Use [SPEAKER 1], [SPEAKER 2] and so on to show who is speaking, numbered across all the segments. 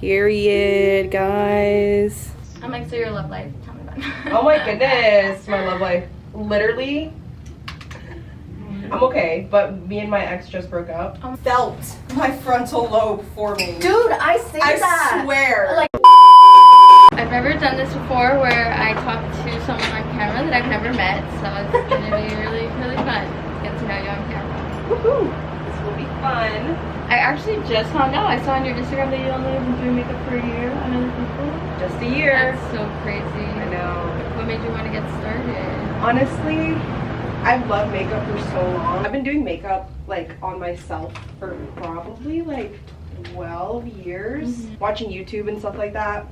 [SPEAKER 1] Period, guys.
[SPEAKER 2] I'm like, so your love life, tell me about it.
[SPEAKER 1] Oh my goodness, my love life. Literally, I'm okay, but me and my ex just broke up. Felt my frontal lobe forming.
[SPEAKER 2] Dude, I say that.
[SPEAKER 1] I swear.
[SPEAKER 2] Like, I've never done this before where I talk to someone on camera that I've never met, so it's gonna be really, really fun to get to know you on camera.
[SPEAKER 1] Woohoo! This will be fun.
[SPEAKER 2] I actually just found out. I saw on your Instagram that you only have been doing makeup for a year on other people.
[SPEAKER 1] Just a year.
[SPEAKER 2] That's so crazy.
[SPEAKER 1] I know.
[SPEAKER 2] What made you want to get started?
[SPEAKER 1] Honestly, I've loved makeup for so long. I've been doing makeup like on myself for probably like 12 years. Watching YouTube and stuff like that.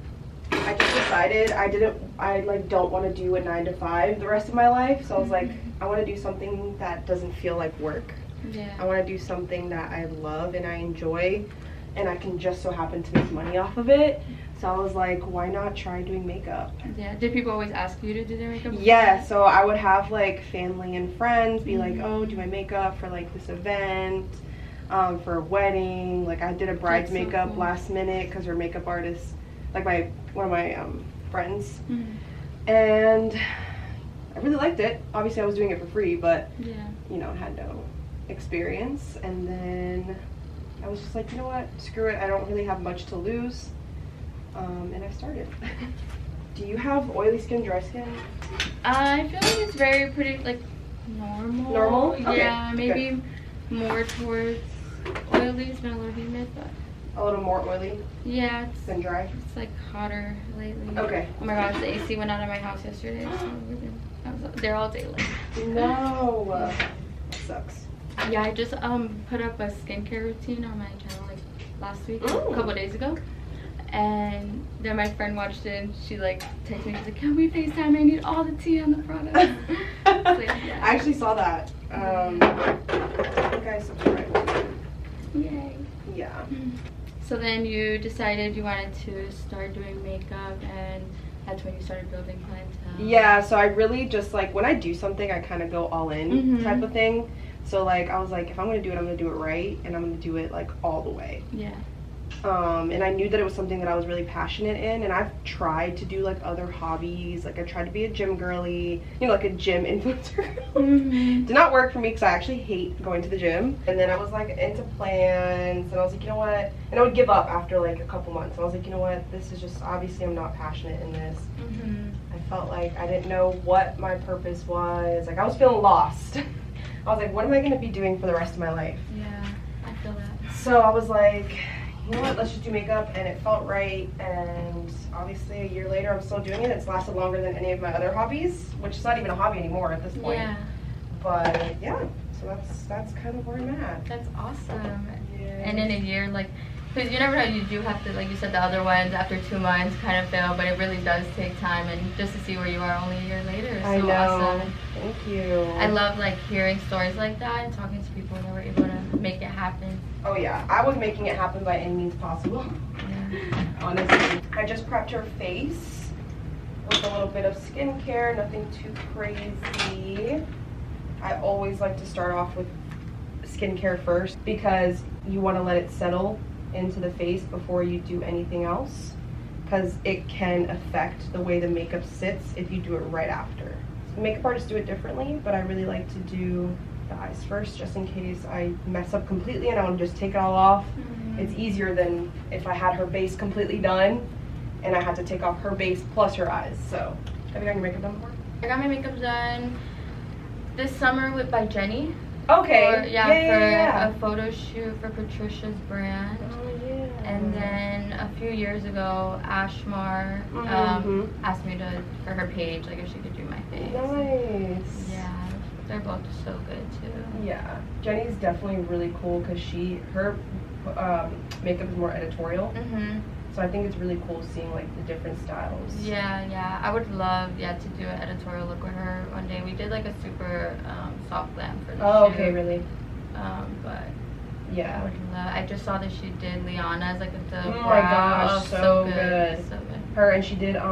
[SPEAKER 1] I just decided I like don't want to do a 9 to 5 the rest of my life. So I was like, I want to do something that doesn't feel like work.
[SPEAKER 2] Yeah.
[SPEAKER 1] I want to do something that I love and I enjoy, and I can just so happen to make money off of it. So I was like, why not try doing makeup?
[SPEAKER 2] Yeah. Did people always ask you to do their makeup?
[SPEAKER 1] Yeah, so I would have like family and friends be like, oh, do my makeup for like this event, for a wedding. Like I did a bride's makeup last minute because her makeup artist, like one of my friends, and I really liked it. Obviously I was doing it for free, but you know, had no experience. And then I was just like, you know what, screw it, I don't really have much to lose, and I started. Do you have oily skin, dry skin?
[SPEAKER 2] I feel like it's very pretty like normal.
[SPEAKER 1] Okay,
[SPEAKER 2] yeah, maybe more towards oily. It's been a little humid, but
[SPEAKER 1] a little more oily
[SPEAKER 2] yeah,
[SPEAKER 1] than dry.
[SPEAKER 2] it's like hotter lately.
[SPEAKER 1] Okay.
[SPEAKER 2] Oh my gosh, the AC went out of my house yesterday, so they're all daylight.
[SPEAKER 1] No, that sucks.
[SPEAKER 2] Yeah, I just put up a skincare routine on my channel like last week, a couple days ago, and then my friend watched it and she like texted me, she's like, can we FaceTime? I need all the tea on the product. Like, yeah.
[SPEAKER 1] I actually saw that. I think I subscribed.
[SPEAKER 2] Yay.
[SPEAKER 1] Yeah.
[SPEAKER 2] So then you decided you wanted to start doing makeup, and that's when you started building clientele.
[SPEAKER 1] Yeah, so I really just like, when I do something, I kind of go all in type of thing. So like, I was like, if I'm going to do it, I'm going to do it right, and I'm going to do it like all the way.
[SPEAKER 2] Yeah.
[SPEAKER 1] And I knew that it was something that I was really passionate in, and I've tried to do like other hobbies. Like I tried to be a gym girly, you know, like a gym influencer. Did not work for me because I actually hate going to the gym. And then I was like into plants, and I was like, you know what, and I would give up after like a couple months. I was like, you know what, this is just, obviously I'm not passionate in this. I felt like I didn't know what my purpose was. Like I was feeling lost. I was like, what am I going to be doing for the rest of my life?
[SPEAKER 2] Yeah, I feel that.
[SPEAKER 1] So I was like, you know what, let's just do makeup, and it felt right. And obviously a year later I'm still doing it. It's lasted longer than any of my other hobbies, which is not even a hobby anymore at this point.
[SPEAKER 2] Yeah.
[SPEAKER 1] But yeah, so that's kind of where I'm at.
[SPEAKER 2] That's awesome.
[SPEAKER 1] Yeah.
[SPEAKER 2] And in a year, like, because you never know, you do have to, like you said, the other ones after 2 months kind of fail, but it really does take time, and just to see where you are only a year later is
[SPEAKER 1] I
[SPEAKER 2] so
[SPEAKER 1] know.
[SPEAKER 2] awesome.
[SPEAKER 1] Thank you.
[SPEAKER 2] I love like hearing stories like that and talking to people that were able to make it happen.
[SPEAKER 1] Oh yeah, I was making it happen by any means possible.
[SPEAKER 2] Yeah.
[SPEAKER 1] Honestly, I just prepped her face with a little bit of skincare, nothing too crazy. I always like to start off with skincare first because you want to let it settle into the face before you do anything else, because it can affect the way the makeup sits if you do it right after. Makeup artists do it differently, but I really like to do the eyes first just in case I mess up completely and I want to just take it all off. It's easier than if I had her base completely done and I had to take off her base plus her eyes. So, have you gotten your makeup done before?
[SPEAKER 2] I got my makeup done this summer by Jenny.
[SPEAKER 1] Okay.
[SPEAKER 2] For a photo shoot for Patricia's brand.
[SPEAKER 1] Oh yeah.
[SPEAKER 2] And then a few years ago, Ashmar asked me for her page, like if she could do my face.
[SPEAKER 1] Nice.
[SPEAKER 2] Yeah, they're both so good too.
[SPEAKER 1] Yeah, Jenny's definitely really cool because her makeup is more editorial. So I think it's really cool seeing like the different styles.
[SPEAKER 2] Yeah, I would love to do an editorial look with her one day. We did like a super soft glam for the shoot.
[SPEAKER 1] Oh, okay, really?
[SPEAKER 2] But
[SPEAKER 1] yeah,
[SPEAKER 2] I would love. I just saw that she did Liana's like with the
[SPEAKER 1] oh
[SPEAKER 2] brow.
[SPEAKER 1] my gosh, so good.
[SPEAKER 2] So good.
[SPEAKER 1] Her, and she did I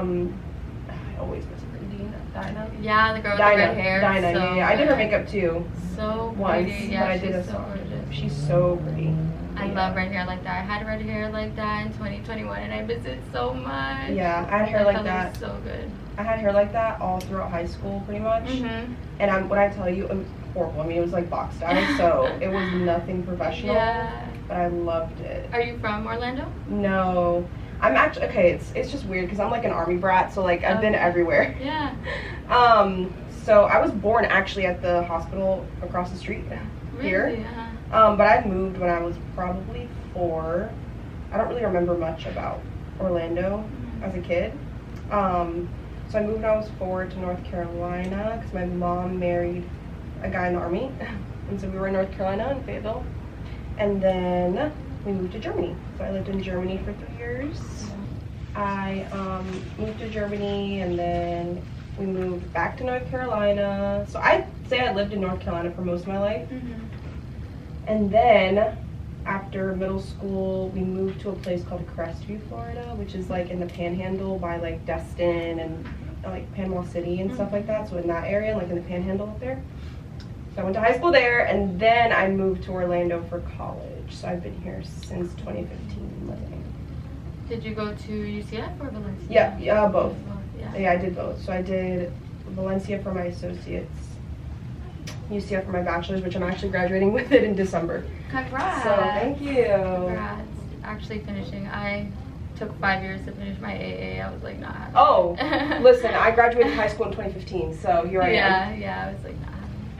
[SPEAKER 1] always miss her name. Dinah.
[SPEAKER 2] Yeah, the girl with the red hair.
[SPEAKER 1] Dinah,
[SPEAKER 2] so
[SPEAKER 1] yeah. I did her makeup too.
[SPEAKER 2] So
[SPEAKER 1] Once,
[SPEAKER 2] pretty. Yeah,
[SPEAKER 1] but I did
[SPEAKER 2] she's
[SPEAKER 1] a
[SPEAKER 2] so
[SPEAKER 1] song.
[SPEAKER 2] gorgeous.
[SPEAKER 1] She's so pretty.
[SPEAKER 2] I I love red hair like that. I had red hair like that in 2021 and I miss it so much.
[SPEAKER 1] Yeah, I had hair like that.
[SPEAKER 2] So good.
[SPEAKER 1] I had hair like that all throughout high school pretty much. And when I tell you, it was horrible. I mean, it was like box dye, so it was nothing professional. Yeah. But I loved it.
[SPEAKER 2] Are you from Orlando?
[SPEAKER 1] No. I'm actually, okay, it's just weird because I'm like an army brat, so like I've been everywhere.
[SPEAKER 2] Yeah.
[SPEAKER 1] So I was born actually at the hospital across the street here.
[SPEAKER 2] Really? Uh-huh.
[SPEAKER 1] But I moved when I was probably 4. I don't really remember much about Orlando as a kid. So I moved when I was 4 to North Carolina because my mom married a guy in the army. And so we were in North Carolina in Fayetteville. And then we moved to Germany. So I lived in Germany for 3 years. I moved to Germany and then we moved back to North Carolina. So I'd say I lived in North Carolina for most of my life. And then after middle school, we moved to a place called Crestview, Florida, which is like in the Panhandle by like Destin and like Panama City and stuff like that. So in that area, like in the Panhandle up there. So I went to high school there, and then I moved to Orlando for college. So I've been here since 2015 living.
[SPEAKER 2] Did you go to UCF or Valencia?
[SPEAKER 1] Yeah, both.
[SPEAKER 2] Yeah,
[SPEAKER 1] I did both. So I did Valencia for my associates, UCF for my bachelor's, which I'm actually graduating with it in December.
[SPEAKER 2] Congrats.
[SPEAKER 1] So thank you.
[SPEAKER 2] Congrats. Actually finishing. I took 5 years to finish my AA. I was like, nah.
[SPEAKER 1] Oh, listen, I graduated high school in 2015, so here I am.
[SPEAKER 2] Yeah, I was like, nah.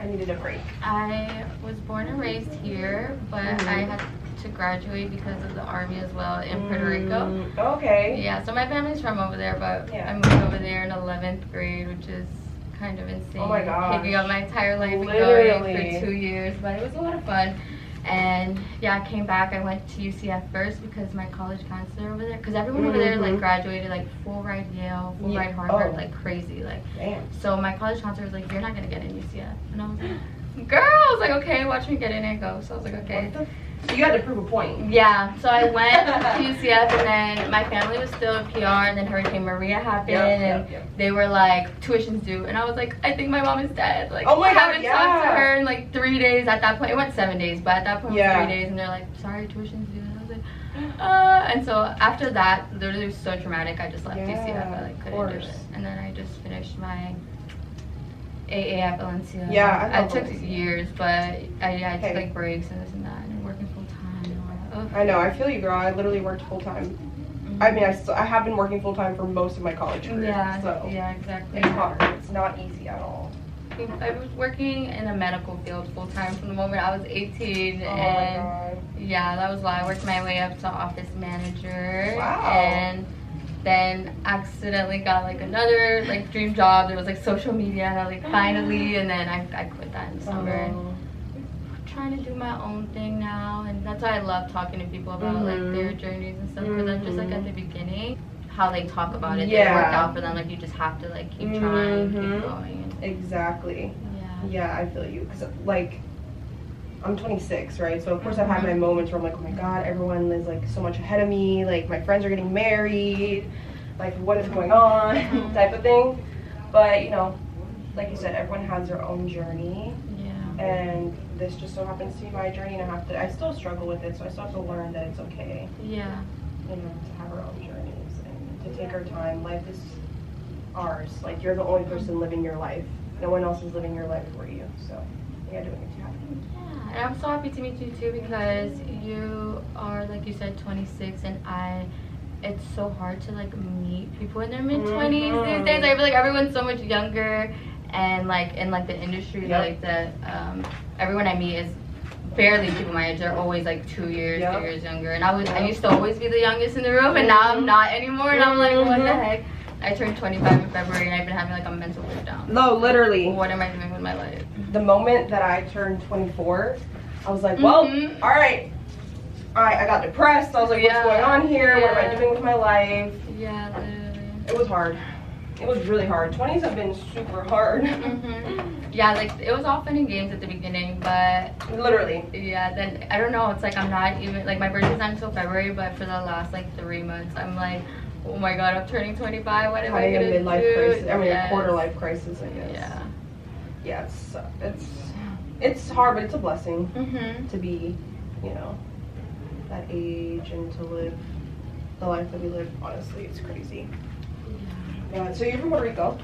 [SPEAKER 1] I needed a break.
[SPEAKER 2] I was born and raised here, but I had to graduate because of the army as well in Puerto Rico.
[SPEAKER 1] Okay.
[SPEAKER 2] Yeah, so my family's from over there, but I moved over there in 11th grade, which is kind of insane.
[SPEAKER 1] Oh my gosh.
[SPEAKER 2] Picking up my entire life and
[SPEAKER 1] Literally.
[SPEAKER 2] going for 2 years, but it was a lot of fun. And yeah, I came back. I went to UCF first because my college counselor over there, because everyone over there like graduated like full ride Yale, full ride Harvard, like crazy. Like, so my college counselor was like, "You're not gonna get in UCF," and I was like, "Girl," I was like, "Okay, watch me get in and go." So I was like, "Okay."
[SPEAKER 1] So you had to prove a point.
[SPEAKER 2] Yeah, so I went to UCF, and then my family was still in PR, and then Hurricane Maria happened, and they were like, tuition's due, and I was like, I think my mom is dead. Like,
[SPEAKER 1] oh my
[SPEAKER 2] I
[SPEAKER 1] God,
[SPEAKER 2] haven't talked to her in like 3 days. At that point, it went 7 days, but at that point it was 3 days, and they're like, sorry, tuition's due. And I was like, and so after that, literally it was so traumatic, I just left UCF. I like couldn't do it, and then I just finished my AA at Valencia.
[SPEAKER 1] Yeah,
[SPEAKER 2] I took years, but I took like breaks and this and that, and working full time and all that.
[SPEAKER 1] I know, I feel you, girl. I literally worked full time. I mean, I have been working full time for most of my college career.
[SPEAKER 2] Yeah,
[SPEAKER 1] so
[SPEAKER 2] yeah, exactly.
[SPEAKER 1] It's hard. It's not easy at all.
[SPEAKER 2] I was working in the medical field full time from the moment I was 18,
[SPEAKER 1] oh
[SPEAKER 2] and
[SPEAKER 1] my God.
[SPEAKER 2] Yeah, that was why I worked my way up to office manager.
[SPEAKER 1] Wow.
[SPEAKER 2] And then accidentally got like another like dream job. There was like social media, and I was like finally, and then I quit that in December. And trying to do my own thing now, and that's why I love talking to people about like their journeys and stuff, because I'm just like at the beginning, how they talk about it, it worked out for them. Like you just have to like keep trying, keep going.
[SPEAKER 1] Exactly. Yeah, I feel you, because like I'm 26, right? So of course I've had my moments where I'm like, oh my God, everyone is like so much ahead of me. Like my friends are getting married. Like what is going on? Type of thing. But you know, like you said, everyone has their own journey. Yeah. And this just so happens to be my journey, and I still struggle with it. So I still have to learn that it's okay. Yeah. You know, to have our own journeys and to take our time. Life is ours. Like you're the only person living your life. No one else is living your life for you. So you gotta do what needs to happen.
[SPEAKER 2] And I'm so happy to meet you too, because you are, like you said, 26, and it's so hard to like meet people in their mid-20s these days. I feel like everyone's so much younger, and like in like the industry, like that everyone I meet is barely people my age. They're always like 2 years, 2 years younger, and I used to always be the youngest in the room, and now I'm not anymore, and I'm like, what the heck? I turned 25 in February, and I've been having like a mental breakdown.
[SPEAKER 1] No, literally.
[SPEAKER 2] What am I doing with my life?
[SPEAKER 1] The moment that I turned 24, I was like, well, all right, I got depressed. I was like, what's going on here? What am I doing with my life?
[SPEAKER 2] Yeah, literally.
[SPEAKER 1] It was hard. It was really hard. 20s have been super hard.
[SPEAKER 2] Yeah, like it was all fun and games at the beginning, but
[SPEAKER 1] literally.
[SPEAKER 2] Yeah, then I don't know. It's like I'm not even like my birthday's not until February, but for the last like 3 months, I'm like, oh my God, I'm turning 25. What am I gonna do?
[SPEAKER 1] Having a midlife crisis. I mean, a quarter life crisis, I guess.
[SPEAKER 2] Yeah.
[SPEAKER 1] Yeah, it's hard, but it's a blessing to be, you know, that age and to live the life that we live. Honestly, it's crazy. Yeah. So you're from Puerto Rico?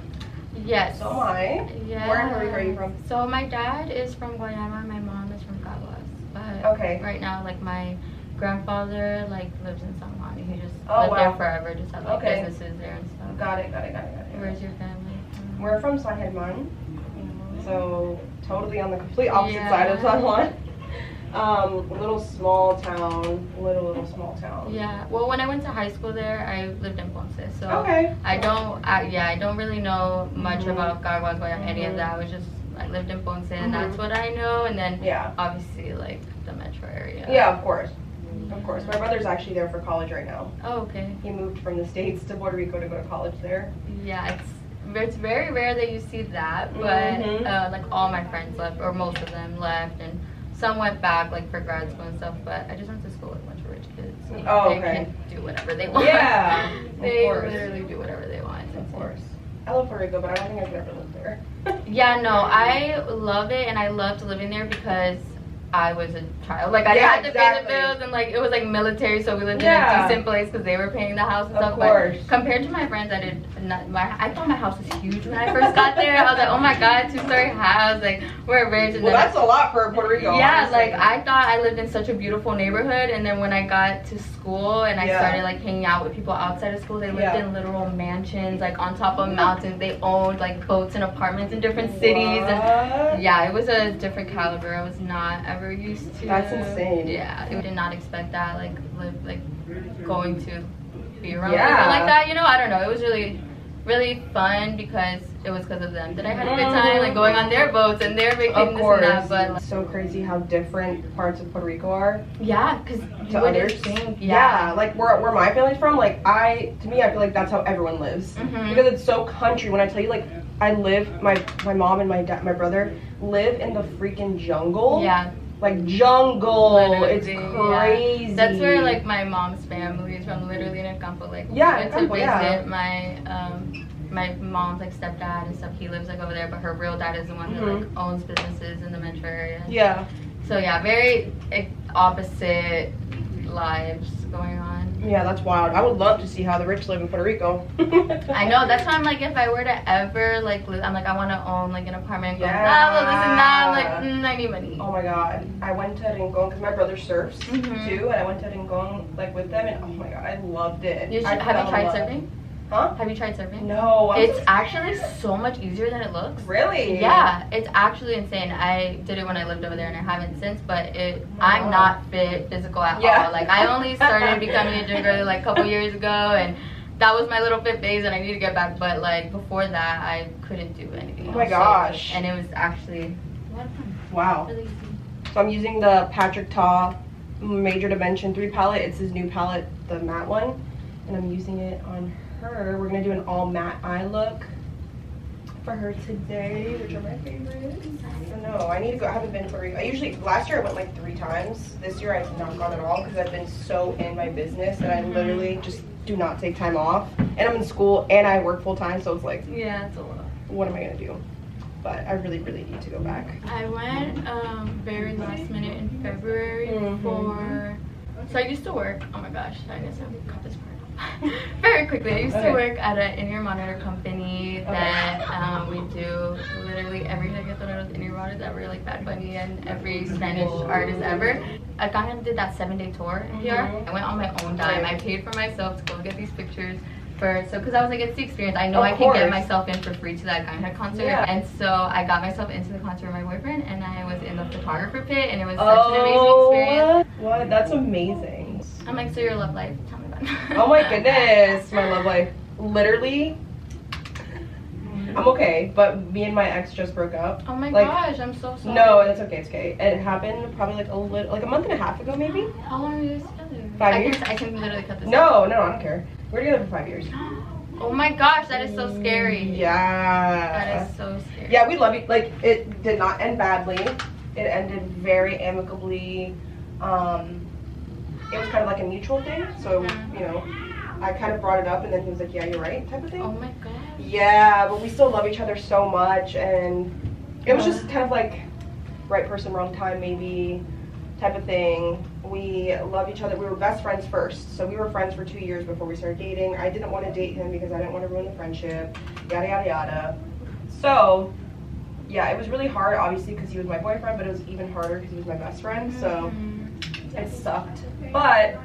[SPEAKER 2] Yes.
[SPEAKER 1] So am I.
[SPEAKER 2] Yeah.
[SPEAKER 1] Where in Puerto Rico are you from?
[SPEAKER 2] So my dad is from Guayama, my mom is from Caguas. But
[SPEAKER 1] okay.
[SPEAKER 2] Right now, like my grandfather like lives in San Juan. He just
[SPEAKER 1] oh,
[SPEAKER 2] lived
[SPEAKER 1] wow.
[SPEAKER 2] there forever, just had like businesses there and stuff.
[SPEAKER 1] Got it.
[SPEAKER 2] Where's your family?
[SPEAKER 1] We're from San Germán, so totally on the complete opposite side of San Juan. Little small town.
[SPEAKER 2] Yeah. Well, when I went to high school there, I lived in Ponce, so
[SPEAKER 1] okay.
[SPEAKER 2] I don't really know much about Caguas, any of that. I lived in Ponce, and that's what I know. And then obviously like the metro area.
[SPEAKER 1] Yeah, of course. Of course. My brother's actually there for college right now.
[SPEAKER 2] Oh, okay.
[SPEAKER 1] He moved from the States to Puerto Rico to go to college there.
[SPEAKER 2] Yeah, it's very rare that you see that, but like all my friends left, or most of them left, and some went back like for grad school and stuff. But I just went to school with a bunch of rich kids. So they can do whatever they want.
[SPEAKER 1] Yeah,
[SPEAKER 2] they literally do whatever they want.
[SPEAKER 1] Of course. I love Puerto Rico, but I don't think I could ever live there.
[SPEAKER 2] Yeah, no, I love it, and I loved living there because I was a child. Like I had to pay the bills, and like it was like military, so we lived in a decent place because they were paying the house and stuff. But compared to my friends, I thought my house was huge when I first got there. I was like, oh my god, 2-story house, like we're rich. And
[SPEAKER 1] well, that's a lot for Puerto Rico.
[SPEAKER 2] Yeah,
[SPEAKER 1] honestly.
[SPEAKER 2] like I thought I lived in such a beautiful neighborhood, and then when I got to school and I started like hanging out with people outside of school, they lived in literal mansions, like on top of mountains. They owned like boats and apartments in different cities, and yeah, it was a different caliber. I was not ever used to.
[SPEAKER 1] That's insane.
[SPEAKER 2] Yeah, I did not expect that. Going to be around people like that. You know, I don't know. It was really fun because it was because of them that I had a good time, like going on their boats and their vacations and that. But
[SPEAKER 1] it's so crazy how different parts of Puerto Rico are.
[SPEAKER 2] Yeah, because
[SPEAKER 1] to others. Yeah, like where my family's from, like to me I feel like that's how everyone lives because it's so country. When I tell you, like I live, my mom and my brother live in the freaking jungle.
[SPEAKER 2] Yeah.
[SPEAKER 1] Like jungle,
[SPEAKER 2] literally,
[SPEAKER 1] it's crazy.
[SPEAKER 2] Yeah. That's where like my mom's family is from, literally in El Campo. Like we went to visit my mom's like stepdad and stuff. He lives like over there, but her real dad is the one who like owns businesses in the metro area.
[SPEAKER 1] Yeah.
[SPEAKER 2] So yeah, very opposite lives going on.
[SPEAKER 1] Yeah, that's wild. I would love to see how the rich live in Puerto Rico.
[SPEAKER 2] I know. That's why I'm like, if I were to ever like live, I'm like, I want to own like an apartment and go, well, this and that. I'm like, I need money.
[SPEAKER 1] Oh my god. I went to Rincon because my brother surfs too, and I went to Rincon like with them, and oh my god, I loved it.
[SPEAKER 2] Have you tried surfing?
[SPEAKER 1] Huh?
[SPEAKER 2] Have you tried surfing?
[SPEAKER 1] No.
[SPEAKER 2] It's actually so much easier than it looks.
[SPEAKER 1] Really?
[SPEAKER 2] Yeah, it's actually insane. I did it when I lived over there and I haven't since, but I'm not physical at all. Like I only started becoming a gym girl like a couple years ago, and that was my little fit phase and I need to get back, but like before that I couldn't do anything else.
[SPEAKER 1] Oh my gosh.
[SPEAKER 2] And it was actually a lot of fun.
[SPEAKER 1] Wow.
[SPEAKER 2] Really easy.
[SPEAKER 1] So I'm using the Patrick Ta Major Dimension 3 palette. It's his new palette, the matte one, and I'm using it on her. We're gonna do an all matte eye look for her today, which are my favorites. I don't know. I need to go. I haven't been to Puerto Rico. Last year I went like 3 times. This year I've not gone at all because I've been so in my business that I literally just do not take time off. And I'm in school and I work full time, so it's like,
[SPEAKER 2] yeah, it's a lot.
[SPEAKER 1] What am I gonna do? But I really need to go back.
[SPEAKER 2] I went very last minute in February for. So I used to work. Oh my gosh, I guess I cut this part. Very quickly, I used to work at an in-ear monitor company that we do literally every reggaetonero's in-ear monitors ever, like Bad Bunny and every Spanish artist ever. I kind of did that 7-day tour in PR. I went on my own dime. I paid for myself to go get these pictures because I was like, it's the experience. I know I can get myself in for free to that Gunhead concert. And so I got myself into the concert with my boyfriend, and I was in the photographer pit, and it was such an amazing experience.
[SPEAKER 1] What? That's amazing.
[SPEAKER 2] I'm like, so your love life? Tell me about it.
[SPEAKER 1] Oh my goodness, my love life. Literally, I'm okay, but me and my ex just broke up.
[SPEAKER 2] Oh my gosh, I'm so sorry.
[SPEAKER 1] No, that's okay, it's okay. And it happened probably like a month and a half ago, maybe.
[SPEAKER 2] How long are you together?
[SPEAKER 1] 5 years.
[SPEAKER 2] I can literally cut this.
[SPEAKER 1] No, I don't care. We're together for 5 years.
[SPEAKER 2] Oh my gosh, that is so scary.
[SPEAKER 1] Yeah.
[SPEAKER 2] That is so scary.
[SPEAKER 1] Yeah, we love you. Like, it did not end badly. It ended very amicably. It was kind of like a mutual thing. So, you know, I kind of brought it up and then he was like, yeah, you're right, type of thing.
[SPEAKER 2] Oh my gosh.
[SPEAKER 1] Yeah, but we still love each other so much, and it was just kind of like right person, wrong time, maybe, type of thing. We love each other. We were best friends first. So we were friends for 2 years before we started dating. I didn't want to date him because I didn't want to ruin the friendship, yada, yada, yada. So, yeah, it was really hard, obviously, because he was my boyfriend, but it was even harder because he was my best friend. So it sucked. But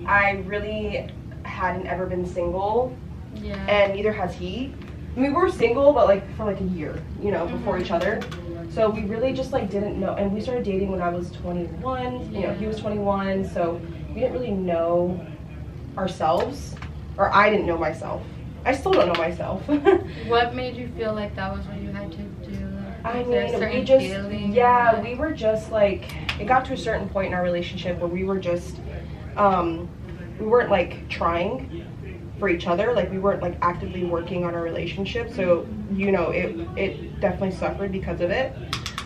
[SPEAKER 1] I really hadn't ever been single, and neither has he. We were single, but like for like a year, you know, before each other. So we really just like didn't know, and we started dating when I was 21, you know, he was 21, so we didn't really know ourselves, or I didn't know myself. I still don't know myself.
[SPEAKER 2] What made you feel like that was what you had to do?
[SPEAKER 1] I mean, we just, yeah, we were just like, it got to a certain point in our relationship where we were just, we weren't like trying for each other, like we weren't like actively working on our relationship, so you know it definitely suffered because of it.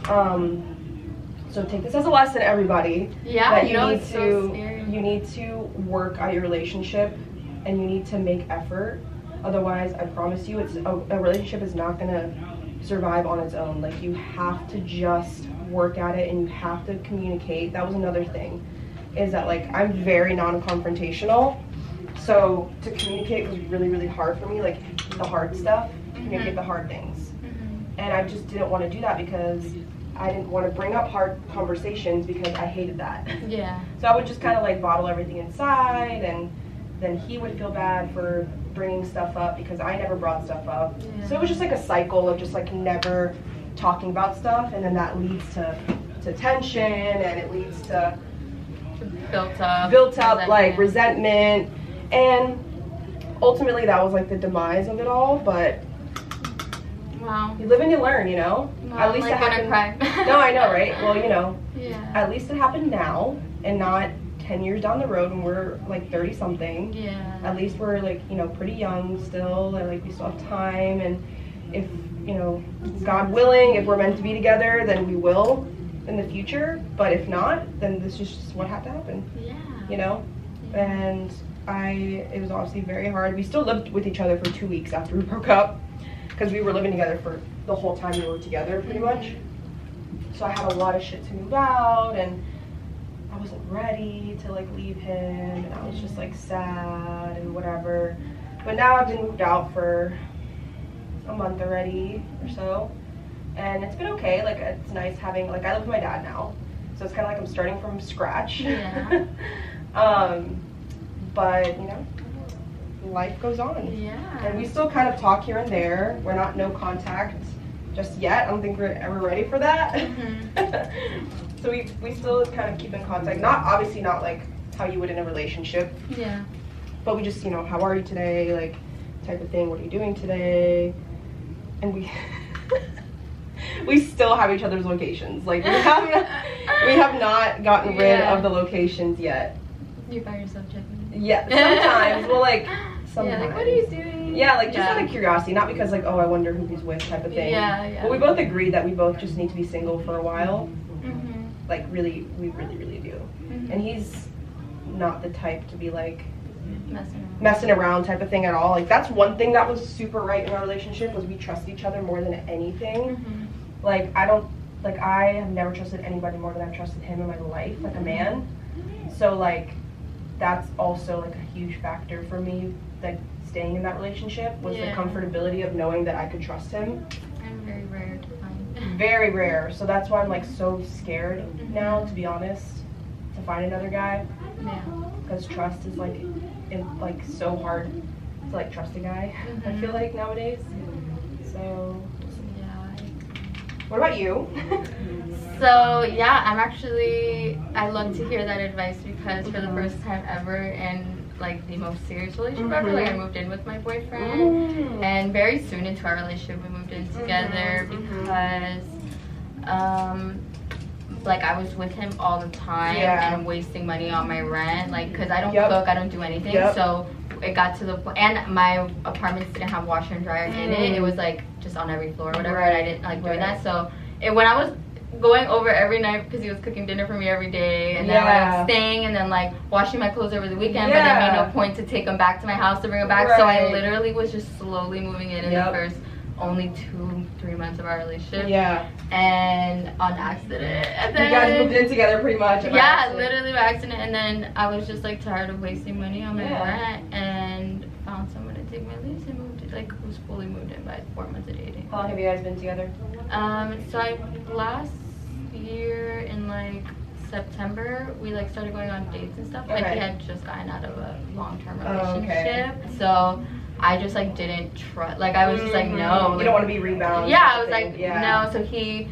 [SPEAKER 1] So take this as a lesson, everybody.
[SPEAKER 2] Yeah,
[SPEAKER 1] that you need to work on your relationship, and you need to make effort. Otherwise, I promise you, it's a relationship is not gonna survive on its own. Like, you have to just work at it, and you have to communicate. That was another thing, is that like I'm very non-confrontational. So to communicate was really, really hard for me, like the hard stuff, communicate the hard things. And I just didn't want to do that because I didn't want to bring up hard conversations because I hated that.
[SPEAKER 2] Yeah.
[SPEAKER 1] So I would just kind of like bottle everything inside, and then he would feel bad for bringing stuff up because I never brought stuff up. So it was just like a cycle of just like never talking about stuff, and then that leads to tension, and it leads to built up like resentment. And ultimately that was like the demise of it all, but
[SPEAKER 2] wow,
[SPEAKER 1] you live and you learn, you know. At least
[SPEAKER 2] like
[SPEAKER 1] it happened.
[SPEAKER 2] Cry.
[SPEAKER 1] No, I know, right? Well, you know,
[SPEAKER 2] at
[SPEAKER 1] least it happened now and not 10 years down the road when we're like 30 something. At least we're like, you know, pretty young still, and like we still have time, and if, you know, God willing, if we're meant to be together, then we will in the future. But if not, then this is just what had to happen. You know. And it was obviously very hard. We still lived with each other for 2 weeks after we broke up, because we were living together for the whole time we were together, pretty much. So I had a lot of shit to move out, and I wasn't ready to like leave him, and I was just like sad and whatever. But now I've been moved out for a month already or so, and it's been okay. Like, it's nice having, like, I live with my dad now, so it's kind of like I'm starting from scratch. But, you know, life goes on. And we still kind of talk here and there. We're not no contact just yet. I don't think we're ever ready for that. So we still kind of keep in contact. Obviously not like how you would in a relationship. But we just, you know, how are you today? Like, type of thing. What are you doing today? And we still have each other's locations. Like, we have not gotten rid of the locations yet.
[SPEAKER 2] You find yourself checking?
[SPEAKER 1] Yeah, sometimes. Well, like, sometimes.
[SPEAKER 2] Yeah, like, what are you doing?
[SPEAKER 1] Yeah, like, just out of curiosity, not because, like, oh, I wonder who he's with type of thing. But we both agreed that we both just need to be single for a while. Like, really, we really, really do. And he's not the type to be, like, messing around type of thing at all. Like, that's one thing that was super right in our relationship, was we trust each other more than anything. Like, I have never trusted anybody more than I've trusted him in my life, like a man. So, like, that's also like a huge factor for me, like staying in that relationship, was the comfortability of knowing that I could trust him.
[SPEAKER 2] And very rare to find.
[SPEAKER 1] Very rare. So that's why I'm like so scared now, to be honest, to find another guy. Because trust is like, so hard to like trust a guy. I feel like nowadays. So what about you?
[SPEAKER 2] So yeah, I love to hear that advice, because for the first time ever in like the most serious relationship ever, like I moved in with my boyfriend, and very soon into our relationship we moved in together because like I was with him all the time and I'm wasting money on my rent, like, because I don't cook, I don't do anything. So it got to the point, and my apartments didn't have washer and dryer in it. It was like just on every floor or whatever, and I didn't like doing that. So when I was going over every night, because he was cooking dinner for me every day, and then like staying and then like washing my clothes over the weekend, but it made no point to take them back to my house to bring them back. So I literally was just slowly moving in the first only 2-3 months of our relationship.
[SPEAKER 1] Yeah.
[SPEAKER 2] And on accident. And then,
[SPEAKER 1] you guys moved in together pretty much.
[SPEAKER 2] Yeah, literally by accident. And then I was just like tired of wasting money on my rent and found someone to take my lease and moved it, like was fully moved in by 4 months of dating.
[SPEAKER 1] How long have you guys been together?
[SPEAKER 2] So last year in like September we like started going on dates and stuff. Like we had just gotten out of a long-term relationship. So I just like didn't trust, like I was just like no,
[SPEAKER 1] you don't want to be rebound.
[SPEAKER 2] Yeah, I was like no. So he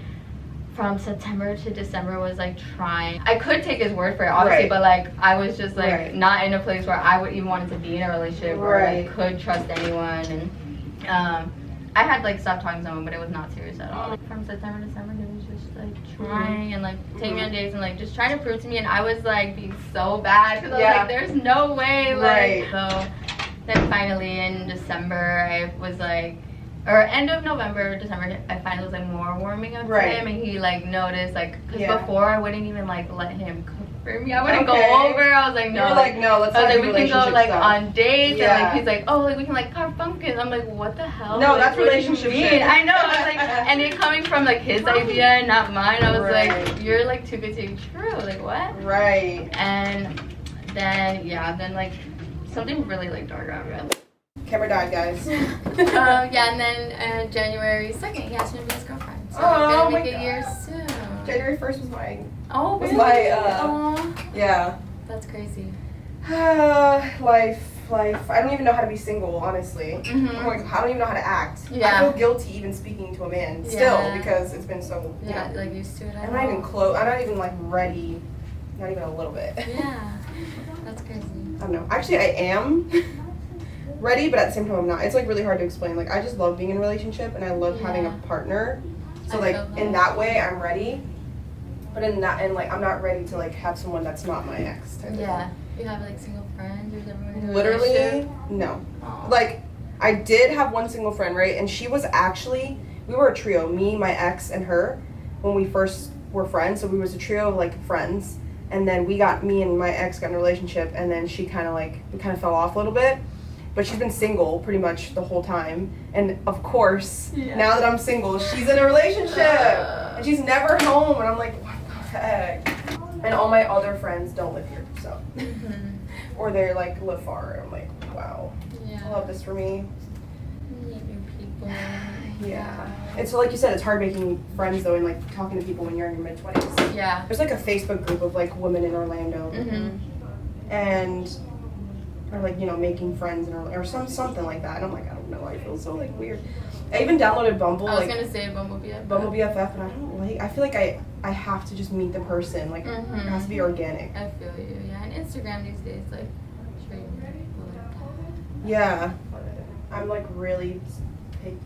[SPEAKER 2] from September to December was like trying. I could take his word for it, obviously, but like I was just like not in a place where I would even wanted to be in a relationship or like could trust anyone. And I had like stopped talking to someone, but it was not serious at all. Like, from September to December, he was just like trying and like taking me on dates and like just trying to prove to me, and I was like being so bad because I was like, there's no way. Like so then finally in December, I was like, or end of November, December, I finally was like more warming up to him, and he like noticed, like, because before I wouldn't even like let him cook for me. I wouldn't go over. I was like, no.
[SPEAKER 1] You're like, no, let's not do
[SPEAKER 2] we can go like
[SPEAKER 1] stuff.
[SPEAKER 2] on dates, and like he's like, oh, like we can like carve pumpkins. I'm like, what the hell?
[SPEAKER 1] No,
[SPEAKER 2] like,
[SPEAKER 1] that's relationship shit.
[SPEAKER 2] I know. I was like, and it coming from like his idea and not mine. I was like, you're like too good to be true. Like what?
[SPEAKER 1] Right.
[SPEAKER 2] And then then like something really like dark happened.
[SPEAKER 1] Camera died, guys.
[SPEAKER 2] And then January 2nd, he asked me to be his girlfriend. So we're gonna make a year soon.
[SPEAKER 1] January 1st was my.
[SPEAKER 2] Oh, really?
[SPEAKER 1] Yeah.
[SPEAKER 2] That's crazy.
[SPEAKER 1] Life. I don't even know how to be single, honestly. I'm like, I don't even know how to act. I feel guilty even speaking to a man still because it's been so.
[SPEAKER 2] Like used to it.
[SPEAKER 1] I'm not even close. I'm not even like ready. Not even a little bit.
[SPEAKER 2] Yeah. That's crazy.
[SPEAKER 1] I don't know. Actually, I am ready, but at the same time I'm not. It's like really hard to explain. Like I just love being in a relationship and I love having a partner. So like in that way I'm ready. But in that and like I'm not ready to like have someone that's not my ex type of thing.
[SPEAKER 2] You have like single friends or something?
[SPEAKER 1] Literally no. Aww. Like I did have one single friend, right? And she was actually, we were a trio, me, my ex, and her when we first were friends. So we was a trio of like friends. And then me and my ex got in a relationship, and then we kind of fell off a little bit. But she's been single pretty much the whole time. And of course, now that I'm single, she's in a relationship. And she's never home. And I'm like, what the heck? And all my other friends don't live here, so. Or they're like live far. And I'm like, wow. I love this for me.
[SPEAKER 2] Meet new people.
[SPEAKER 1] Yeah. And so like you said, it's hard making friends though and like talking to people when you're in your mid-20s. Yeah. There's like a Facebook group of like women in Orlando. And or like, you know, making friends or something like that. And I'm like, I don't know, I feel so like weird. I even downloaded Bumble.
[SPEAKER 2] I was gonna say Bumble BFF.
[SPEAKER 1] Bumble BFF, and I don't like, I feel like I have to just meet the person. Like it has to be organic.
[SPEAKER 2] I feel you, and Instagram these days, like sure you meet people like that.
[SPEAKER 1] Yeah. I'm like really picky.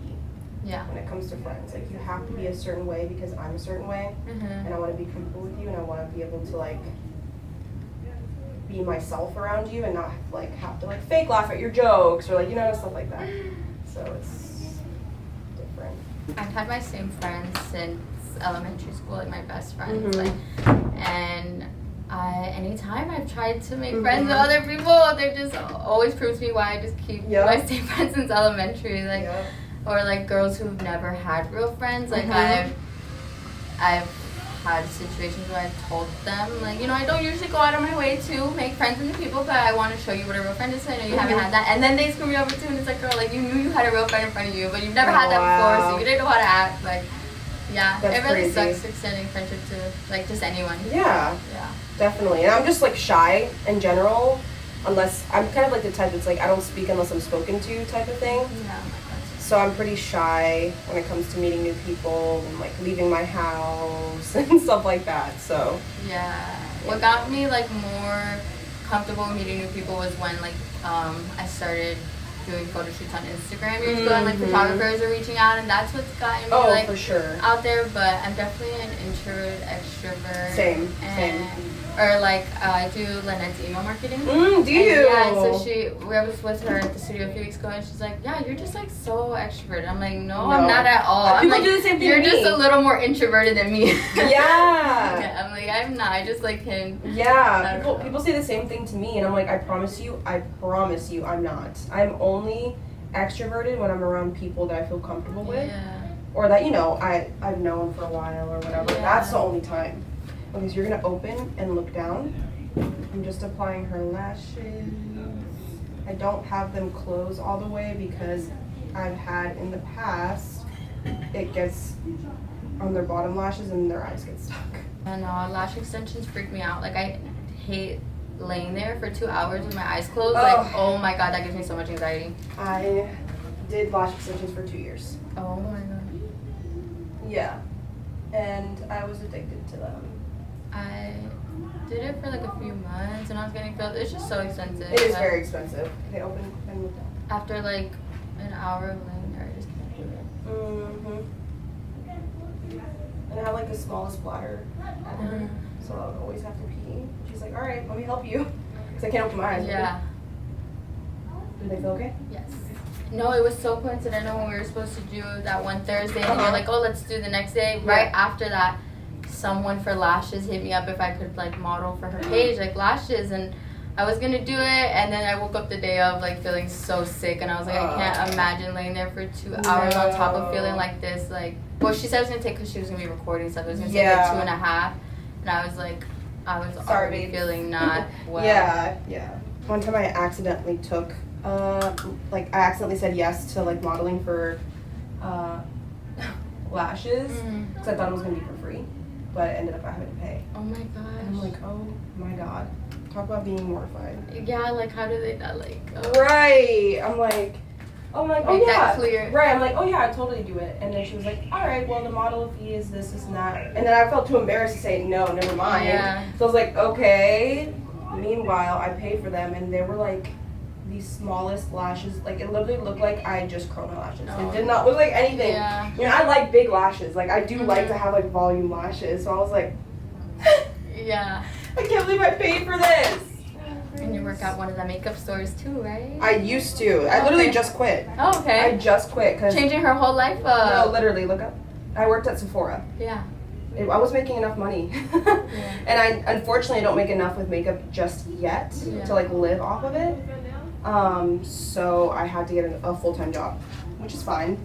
[SPEAKER 1] When it comes to friends, like you have to be a certain way because I'm a certain way, and I want to be comfortable with you, and I want to be able to like be myself around you, and not like have to like fake laugh at your jokes or like, you know, stuff like that. So it's different.
[SPEAKER 2] I've had my same friends since elementary school, like my best friends, like, and anytime I've tried to make friends with other people, they just always proves me why I just keep my same friends since elementary, like. Or like girls who've never had real friends. Like I've had situations where I've told them, like, you know, I don't usually go out of my way to make friends with new people, but I want to show you what a real friend is. So I know you haven't had that, and then they screw me over too, and it's like, girl, like you knew you had a real friend in front of you, but you've never had that before, so you didn't know how to act. Like, it really sucks extending friendship to like just anyone. Yeah,
[SPEAKER 1] definitely. And I'm just like shy in general, unless I'm kind of like the type that's like I don't speak unless I'm spoken to type of thing. So I'm pretty shy when it comes to meeting new people and like leaving my house and stuff like that. So
[SPEAKER 2] what got me like more comfortable meeting new people was when like I started doing photo shoots on Instagram years ago, and like photographers are reaching out, and that's what's gotten me like
[SPEAKER 1] for sure
[SPEAKER 2] out there. But I'm definitely an introvert, extrovert.
[SPEAKER 1] Same.
[SPEAKER 2] Or like I do Lynette's email marketing.
[SPEAKER 1] Do you?
[SPEAKER 2] Yeah, so I was with her at the studio a few weeks ago, and she's like, "Yeah, you're just like so extroverted." I'm like, "No, I'm not at all." I'm like,
[SPEAKER 1] do the same thing.
[SPEAKER 2] You're just a little more introverted than me.
[SPEAKER 1] Yeah.
[SPEAKER 2] I'm like, I'm not. I just like can.
[SPEAKER 1] Yeah. People say the same thing to me, and I'm like, I promise you, I'm not. I'm only extroverted when I'm around people that I feel comfortable with.
[SPEAKER 2] Yeah.
[SPEAKER 1] Or that, I've known for a while or whatever.
[SPEAKER 2] Yeah.
[SPEAKER 1] That's the only time. Because you're going to open and look down. I'm just applying her lashes. I don't have them close all the way because I've had in the past, it gets on their bottom lashes and their eyes get stuck.
[SPEAKER 2] I know, lash extensions freak me out. Like, I hate laying there for 2 hours with my eyes closed. Like, oh my god, that gives me so much anxiety.
[SPEAKER 1] I did lash extensions for 2 years.
[SPEAKER 2] Oh my god.
[SPEAKER 1] Yeah. And I was addicted to them.
[SPEAKER 2] I did it for like a few months and I was getting filled. It's just so expensive.
[SPEAKER 1] It is very expensive. They open and look down.
[SPEAKER 2] After like an hour of laying there, I just can't do it.
[SPEAKER 1] Mm-hmm. And I have like the smallest bladder ever, so I'll always have to pee. She's like, all right, let me help you. Because I can't open my eyes.
[SPEAKER 2] Yeah.
[SPEAKER 1] Did they feel okay?
[SPEAKER 2] Yes. No, it was so coincidental when we were supposed to do that one Thursday and you're like, oh, let's do the next day.
[SPEAKER 1] Yeah.
[SPEAKER 2] Right after that, someone for lashes hit me up if I could like model for her page, like lashes, and I was gonna do it, and then I woke up the day of like feeling so sick, and I was like, I can't imagine laying there for 2 hours on top of feeling like this. Like, well, she said it was gonna take, because she was gonna be recording stuff, it was gonna take like 2.5, and I was like, I was already feeling not well.
[SPEAKER 1] Yeah. One time I accidentally took, I accidentally said yes to like modeling for lashes, because I thought it was gonna be for free, but it ended up having to pay.
[SPEAKER 2] Oh my gosh.
[SPEAKER 1] And I'm like, oh my god. Talk about being mortified.
[SPEAKER 2] Yeah, like how do they not like?
[SPEAKER 1] Right. I'm like, oh
[SPEAKER 2] Make
[SPEAKER 1] yeah.
[SPEAKER 2] that clear.
[SPEAKER 1] Right. I'm like, oh yeah, I totally do it. And then she was like, all right, well the model fee is this, and that. And then I felt too embarrassed to say no, never mind.
[SPEAKER 2] Yeah.
[SPEAKER 1] So I was like, okay. Meanwhile, I paid for them, and they were like the smallest lashes. Like it literally looked like I just curled my lashes.
[SPEAKER 2] Oh.
[SPEAKER 1] It did not look like anything.
[SPEAKER 2] Yeah.
[SPEAKER 1] You know, I like big lashes. Like I do like to have like volume lashes. So I was like,
[SPEAKER 2] Yeah.
[SPEAKER 1] I can't believe I paid for this.
[SPEAKER 2] And you work at one of the makeup stores too, right?
[SPEAKER 1] I used to. I literally just quit.
[SPEAKER 2] Oh, okay.
[SPEAKER 1] I just quit because
[SPEAKER 2] Changing her whole life up.
[SPEAKER 1] no, literally, look up. I worked at Sephora.
[SPEAKER 2] Yeah.
[SPEAKER 1] I was making enough money, and I unfortunately don't make enough with makeup just yet to like live off of it. So I had to get a full-time job, which is fine.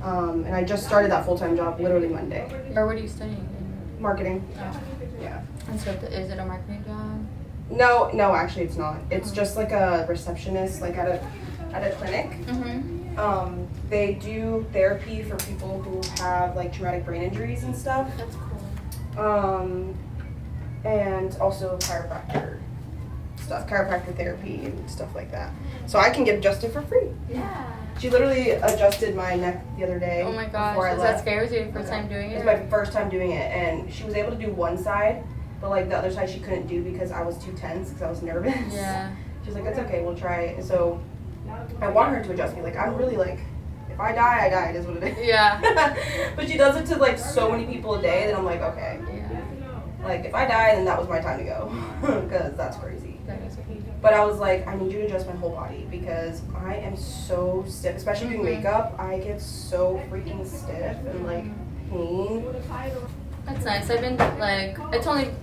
[SPEAKER 1] And I just started that full-time job literally Monday.
[SPEAKER 2] Or what are you studying?
[SPEAKER 1] Marketing.
[SPEAKER 2] Oh.
[SPEAKER 1] Yeah.
[SPEAKER 2] And so is it a marketing job?
[SPEAKER 1] No, actually it's not. It's just like a receptionist, like at a clinic.
[SPEAKER 2] Mm-hmm.
[SPEAKER 1] They do therapy for people who have like traumatic brain injuries and stuff.
[SPEAKER 2] That's cool.
[SPEAKER 1] And also chiropractor stuff, chiropractor therapy and stuff like that. So I can get adjusted for free.
[SPEAKER 2] Yeah.
[SPEAKER 1] She literally adjusted my neck the other day.
[SPEAKER 2] Oh my gosh,
[SPEAKER 1] before I
[SPEAKER 2] is
[SPEAKER 1] left.
[SPEAKER 2] that scary? Was it your first time doing it?
[SPEAKER 1] It's my first time doing it, and she was able to do one side, but like the other side she couldn't do because I was too tense because I was nervous.
[SPEAKER 2] Yeah.
[SPEAKER 1] She's like, that's okay, we'll try it. And so I want her to adjust me. Like I'm really like, if I die, I die. It is what it is.
[SPEAKER 2] Yeah.
[SPEAKER 1] But she does it to like so many people a day that I'm like, okay.
[SPEAKER 2] Yeah.
[SPEAKER 1] Like if I die, then that was my time to go, because that's crazy.
[SPEAKER 2] That is cool.
[SPEAKER 1] But I was like, I need you to adjust my whole body because I am so stiff, especially doing makeup. I get so freaking stiff and like pain.
[SPEAKER 2] That's nice. I've been like,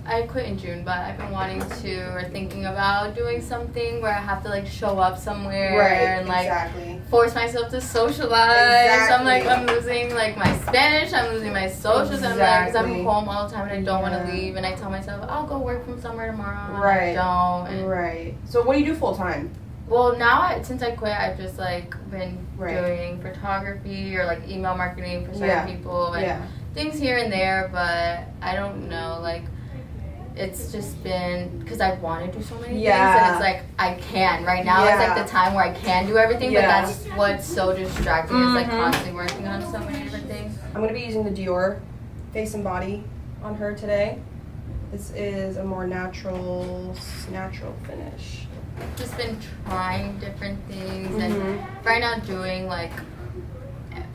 [SPEAKER 2] I quit in June, but I've been wanting to or thinking about doing something where I have to like show up somewhere and like force myself to socialize. I'm like, I'm losing like my Spanish, I'm losing my socials, because I'm home all the time and I don't want to leave, and I tell myself I'll go work from somewhere tomorrow.
[SPEAKER 1] Right.
[SPEAKER 2] And I don't. And
[SPEAKER 1] Right. So what do you do full time?
[SPEAKER 2] well, now since I quit, I've just like been doing photography or like email marketing for certain people and things here and there, but I don't know, like it's just been because I want to do so many things, and it's like I can right now. It's like the time where I can do everything, but that's what's so distracting. Is like constantly working on so many different things.
[SPEAKER 1] I'm gonna be using the Dior Face and Body on her today. This is a more natural finish.
[SPEAKER 2] Just been trying different things, and right now doing like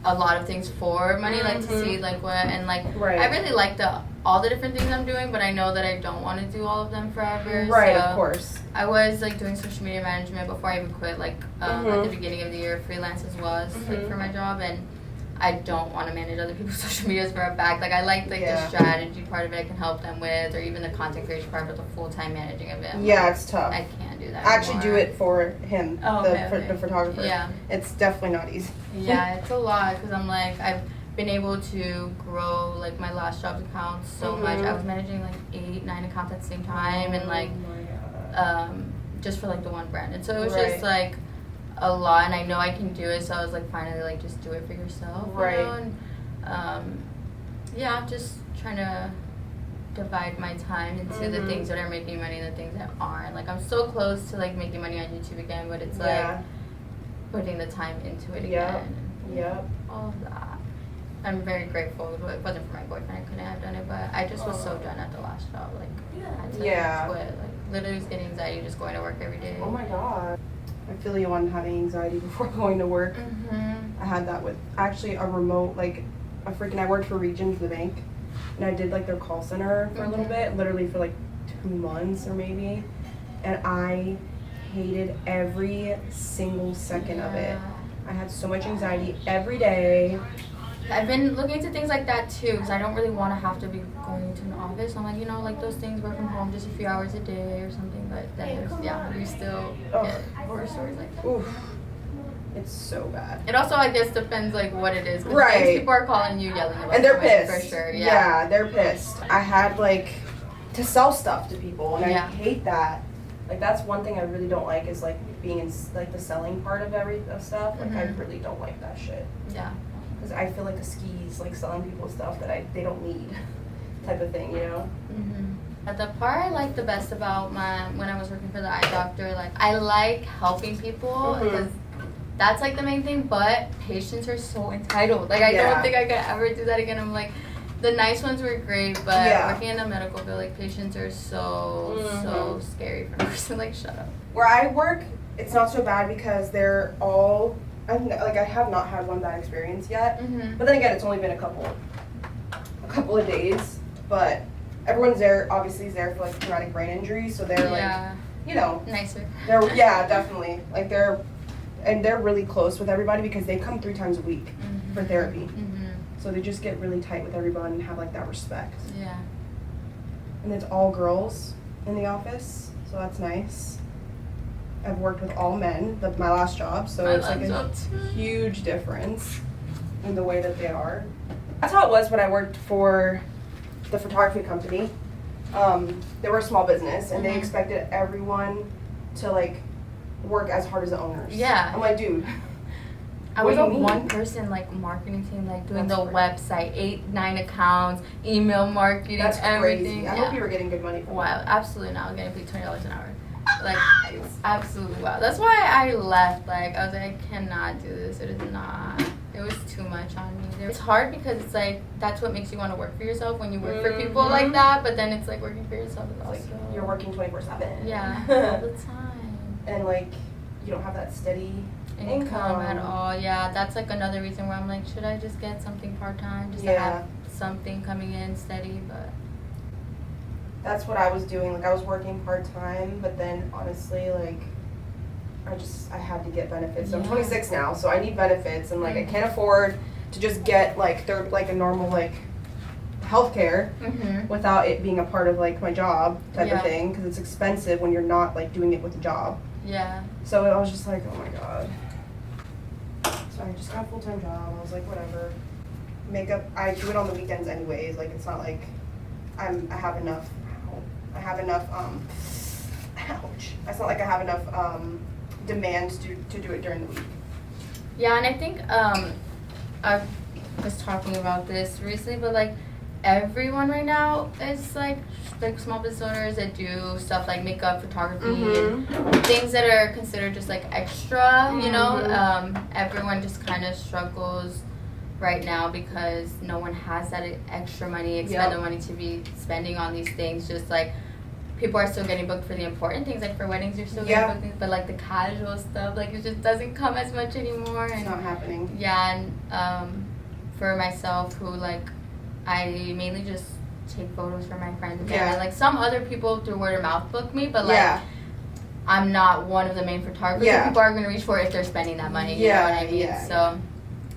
[SPEAKER 2] a lot of things for money, like to see like what, and like I really like all the different things I'm doing, but I know that I don't want to do all of them forever.
[SPEAKER 1] Right,
[SPEAKER 2] so
[SPEAKER 1] of course.
[SPEAKER 2] I was like doing social media management before I even quit, like at the beginning of the year, freelance as well as like for my job, and I don't want to manage other people's social medias for a fact. Like I like the strategy part of it I can help them with, or even the content creation part, but the full-time managing of it.
[SPEAKER 1] Yeah, it's tough.
[SPEAKER 2] I can't do do that
[SPEAKER 1] I actually do
[SPEAKER 2] anymore.
[SPEAKER 1] it for him, the photographer.
[SPEAKER 2] Yeah.
[SPEAKER 1] It's definitely not easy.
[SPEAKER 2] Yeah, it's a lot because I'm like, I've been able to grow like my last job's accounts so much. I was managing like 8-9 accounts at the same time, and like just for like the one brand, and so it was just like a lot, and I know I can do it, so I was like, finally, like, just do it for yourself,
[SPEAKER 1] right?
[SPEAKER 2] You know? And yeah, I'm just trying to divide my time into the things that are making money and the things that aren't. Like, I'm so close to like making money on YouTube again, but it's like putting the time into it again.
[SPEAKER 1] Yep.
[SPEAKER 2] All of that. I'm very grateful. If it wasn't for my boyfriend, I couldn't have done it, but I just was so done at the last job. Like, I had to quit. Like, literally was getting anxiety just going to work every day.
[SPEAKER 1] Oh my god. I feel you on having anxiety before going to work. I had that with actually a remote, like, I worked for Regions, the bank, and I did like their call center for a little bit, literally for like 2 months or maybe, and I hated every single second of it. I had so much anxiety every day.
[SPEAKER 2] I've been looking into things like that too, because I don't really want to have to be going to an office. I'm like, you know, like those things, work from home just a few hours a day or something, but then you still get horror stories like that.
[SPEAKER 1] Oof. It's so bad.
[SPEAKER 2] It also, I guess, depends like what it is.
[SPEAKER 1] Right.
[SPEAKER 2] People are calling you, yelling about it.
[SPEAKER 1] And they're pissed.
[SPEAKER 2] For sure.
[SPEAKER 1] Yeah, they're pissed. I had like to sell stuff to people, and I hate that. Like, that's one thing I really don't like, is like being in like the selling part of stuff. Like, I really don't like that shit.
[SPEAKER 2] Yeah.
[SPEAKER 1] Because I feel like a skis, like selling people stuff that they don't need, type of thing, you know.
[SPEAKER 2] The part I like the best about when I was working for the eye doctor, like, I like helping people because that's like the main thing. But patients are so entitled. Like, I don't think I could ever do that again. I'm like, the nice ones were great, but working in a medical field, like, patients are so scary for a person. Like, shut up.
[SPEAKER 1] Where I work, it's not so bad because they're all. I have not had one bad experience yet, but then again, it's only been a couple of days, but everyone's there, obviously is there for like traumatic brain injury, so they're like, you know,
[SPEAKER 2] nicer.
[SPEAKER 1] They're definitely, like they're really close with everybody because they come 3 times a week for therapy, so they just get really tight with everyone and have like that respect. And it's all girls in the office, so that's nice. I've worked with all men, my last job, so it's like a huge difference in the way that they are. That's how it was when I worked for the photography company. They were a small business, and they expected everyone to like work as hard as the owners. I'm like, dude.
[SPEAKER 2] I was a one-person like marketing team, like doing the website, 8-9 accounts, email marketing, everything.
[SPEAKER 1] Crazy. I hope you were getting good money for that.
[SPEAKER 2] Wow, absolutely not. I was getting paid $20 an hour. Like, it's absolutely wow. That's why I left. Like, I was like, I cannot do this. It is not. It was too much on me. It's hard because it's like, that's what makes you want to work for yourself when you work for people like that. But then it's like working for yourself is also.
[SPEAKER 1] Like, you're working 24/7.
[SPEAKER 2] Yeah, all the time.
[SPEAKER 1] And like, you don't have that steady
[SPEAKER 2] income at all. Yeah, that's like another reason where I'm like, should I just get something part-time just to have something coming in steady? But
[SPEAKER 1] that's what I was doing. Like, I was working part-time, but then honestly, like, I had to get benefits. So I'm 26 now, so I need benefits, and like I can't afford to just get like a normal like healthcare without it being a part of like my job type of thing, because it's expensive when you're not like doing it with a job. So I was just like, oh my god. So I just got a full-time job. I was like, whatever. Makeup, I do it on the weekends anyways. Like, it's not like I have enough. Ouch. It's not like I have enough demand to do it during the week.
[SPEAKER 2] Yeah, and I think I was talking about this recently, but like everyone right now is like small business owners that do stuff like makeup, photography, and things that are considered just like extra, you know. Everyone just kind of struggles right now because no one has that extra money, expendable money to be spending on these things. Just like people are still getting booked for the important things, like for weddings you're still getting booked things, but like the casual stuff, like it just doesn't come as much anymore. And
[SPEAKER 1] it's not happening.
[SPEAKER 2] Yeah, and for myself, who like I mainly just take photos for my friends and family. Like some other people through word of mouth book me, but like I'm not one of the main photographers that people are gonna reach for if they're spending that money. You know what I mean? So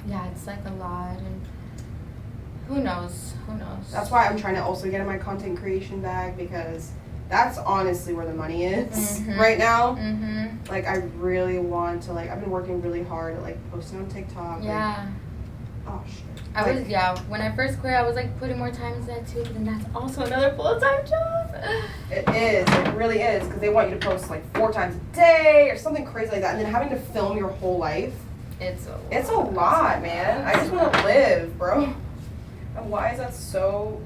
[SPEAKER 2] yeah, it's like a lot, and who knows?
[SPEAKER 1] That's why I'm trying to also get in my content creation bag, because that's honestly where the money is right now.
[SPEAKER 2] Mm-hmm.
[SPEAKER 1] Like, I really want to, like, I've been working really hard at, like, posting on TikTok.
[SPEAKER 2] Yeah.
[SPEAKER 1] Like, oh, shit.
[SPEAKER 2] When I first quit, I was, like, putting more time into that, too. But then that's also another full-time job.
[SPEAKER 1] It is. It really is. Because they want you to post, like, 4 times a day or something crazy like that. And then having to film your whole life.
[SPEAKER 2] It's
[SPEAKER 1] a lot, man. I just want to live, bro. And why is that so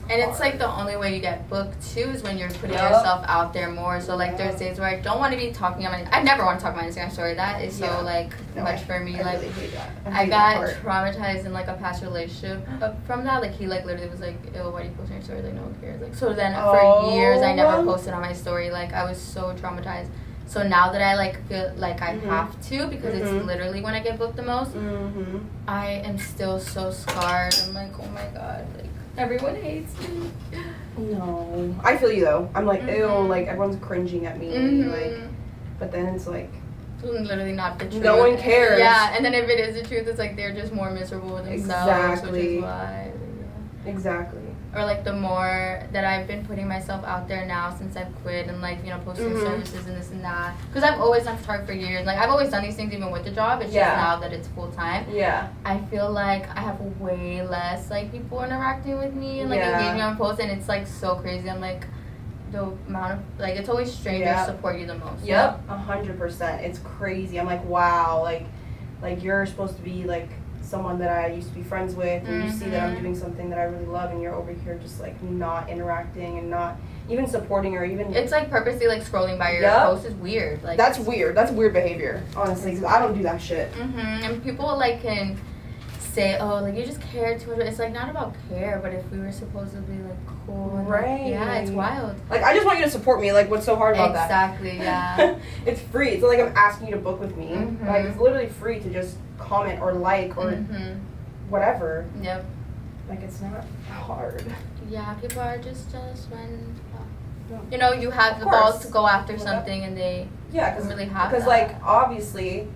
[SPEAKER 2] And
[SPEAKER 1] hard?
[SPEAKER 2] it's like the only way you get booked too is when you're putting yourself out there more. So like there's days where I don't want to be talking on my. I never want to talk on my Instagram story. That is so like much for me.
[SPEAKER 1] I
[SPEAKER 2] like
[SPEAKER 1] really hate that.
[SPEAKER 2] I got traumatized in like a past relationship from that. Like he like literally was like, "Ew, why do you post on your story? Like no one cares." Like so then for years I never posted on my story. Like I was so traumatized. So now that I like feel like I have to because it's literally when I get booked the most, I am still so scarred. I'm like, oh my god, like everyone hates me.
[SPEAKER 1] No, I feel you though. I'm like, ew, like everyone's cringing at me, like. But then it's like,
[SPEAKER 2] literally not the truth.
[SPEAKER 1] No one cares.
[SPEAKER 2] Yeah, and then if it is the truth, it's like they're just more miserable with themselves, which is why.
[SPEAKER 1] Exactly.
[SPEAKER 2] Or like the more that I've been putting myself out there now since I've quit and like, you know, posting services and this and that. Because I've always done photography for years. Like I've always done these things even with the job. It's just now that it's full time.
[SPEAKER 1] Yeah.
[SPEAKER 2] I feel like I have way less like people interacting with me and like engaging on posts, and it's like so crazy. I'm like the amount of like it's always strangers support you the most.
[SPEAKER 1] Yep, 100%. It's crazy. I'm like, wow, like you're supposed to be like someone that I used to be friends with, and you see that I'm doing something that I really love, and you're over here just like not interacting and not even supporting or even.
[SPEAKER 2] It's like purposely like scrolling by your post is weird. Like
[SPEAKER 1] that's weird. That's weird behavior, honestly. Because I don't do that shit.
[SPEAKER 2] And people like can say, oh, like you just care too much. It's like not about care, but if we were supposedly like cool, and,
[SPEAKER 1] right?
[SPEAKER 2] Like, yeah, it's wild.
[SPEAKER 1] Like I just want you to support me. Like what's so hard about that?
[SPEAKER 2] Exactly. Yeah.
[SPEAKER 1] It's free. It's not like I'm asking you to book with me. Like it's literally free to just comment or like or whatever.
[SPEAKER 2] Yep.
[SPEAKER 1] Like it's not hard.
[SPEAKER 2] Yeah, people are just jealous when you know you have the balls to go after something and they don't really have
[SPEAKER 1] because like obviously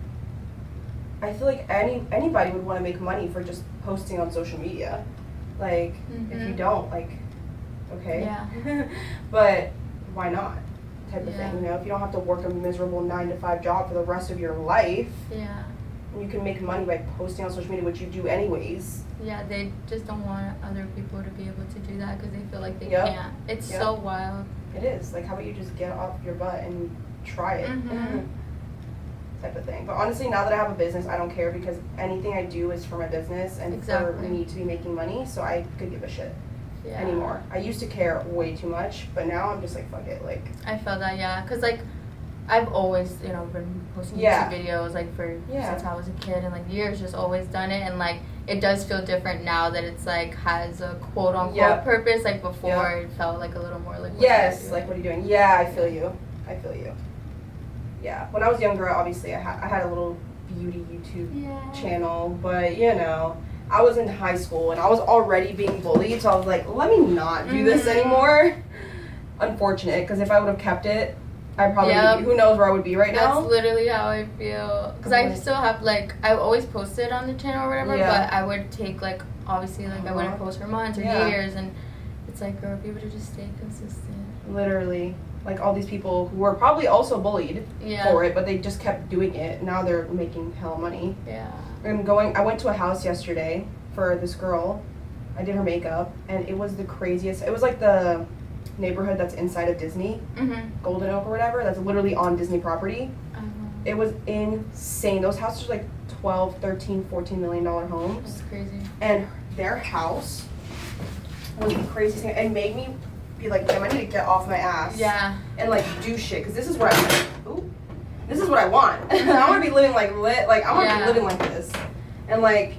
[SPEAKER 1] I feel like anybody would want to make money for just posting on social media. Like if you don't, like okay.
[SPEAKER 2] Yeah.
[SPEAKER 1] But why not? Type of thing, you know, if you don't have to work a miserable 9-to-5 job for the rest of your life.
[SPEAKER 2] Yeah.
[SPEAKER 1] You can make money by posting on social media, which you do anyways.
[SPEAKER 2] Yeah, they just don't want other people to be able to do that because they feel like they can't. It's so wild.
[SPEAKER 1] It is. Like, how about you just get off your butt and try it? Type of thing. But honestly, now that I have a business, I don't care because anything I do is for my business and for me to be making money, so I could give a shit anymore. I used to care way too much, but now I'm just like, fuck it. Like
[SPEAKER 2] I felt that, because like I've always, you know, been posting YouTube videos like for since I was a kid and like years, just always done it, and like it does feel different now that it's like has a quote unquote purpose. Like before, it felt like a little more like
[SPEAKER 1] like what are you doing? Yeah, I feel you. Yeah, when I was younger, obviously I had a little beauty YouTube channel, but you know, I was in high school and I was already being bullied, so I was like, let me not do this anymore. Unfortunate, because if I would have kept it, I probably who knows where I would be right now.
[SPEAKER 2] That's literally how I feel. Because I still have, like, I always posted on the channel or whatever, but I would take, like, obviously, like, I wouldn't post for months or years, and it's like, girl, people to just stay consistent.
[SPEAKER 1] Literally. Like, all these people who were probably also bullied for it, but they just kept doing it. Now they're making hell money.
[SPEAKER 2] Yeah.
[SPEAKER 1] I went to a house yesterday for this girl. I did her makeup, and it was the craziest. It was like the neighborhood that's inside of Disney, Golden Oak or whatever, that's literally on Disney property. It was insane. Those houses are like 12, 13, 14 million dollar homes.
[SPEAKER 2] That's crazy.
[SPEAKER 1] And their house was the craziest thing. It made me be like, damn, I need to get off my ass.
[SPEAKER 2] Yeah.
[SPEAKER 1] And like do shit, because this is what this is what I want. I want to be living like lit. Like I want to be living like this, and like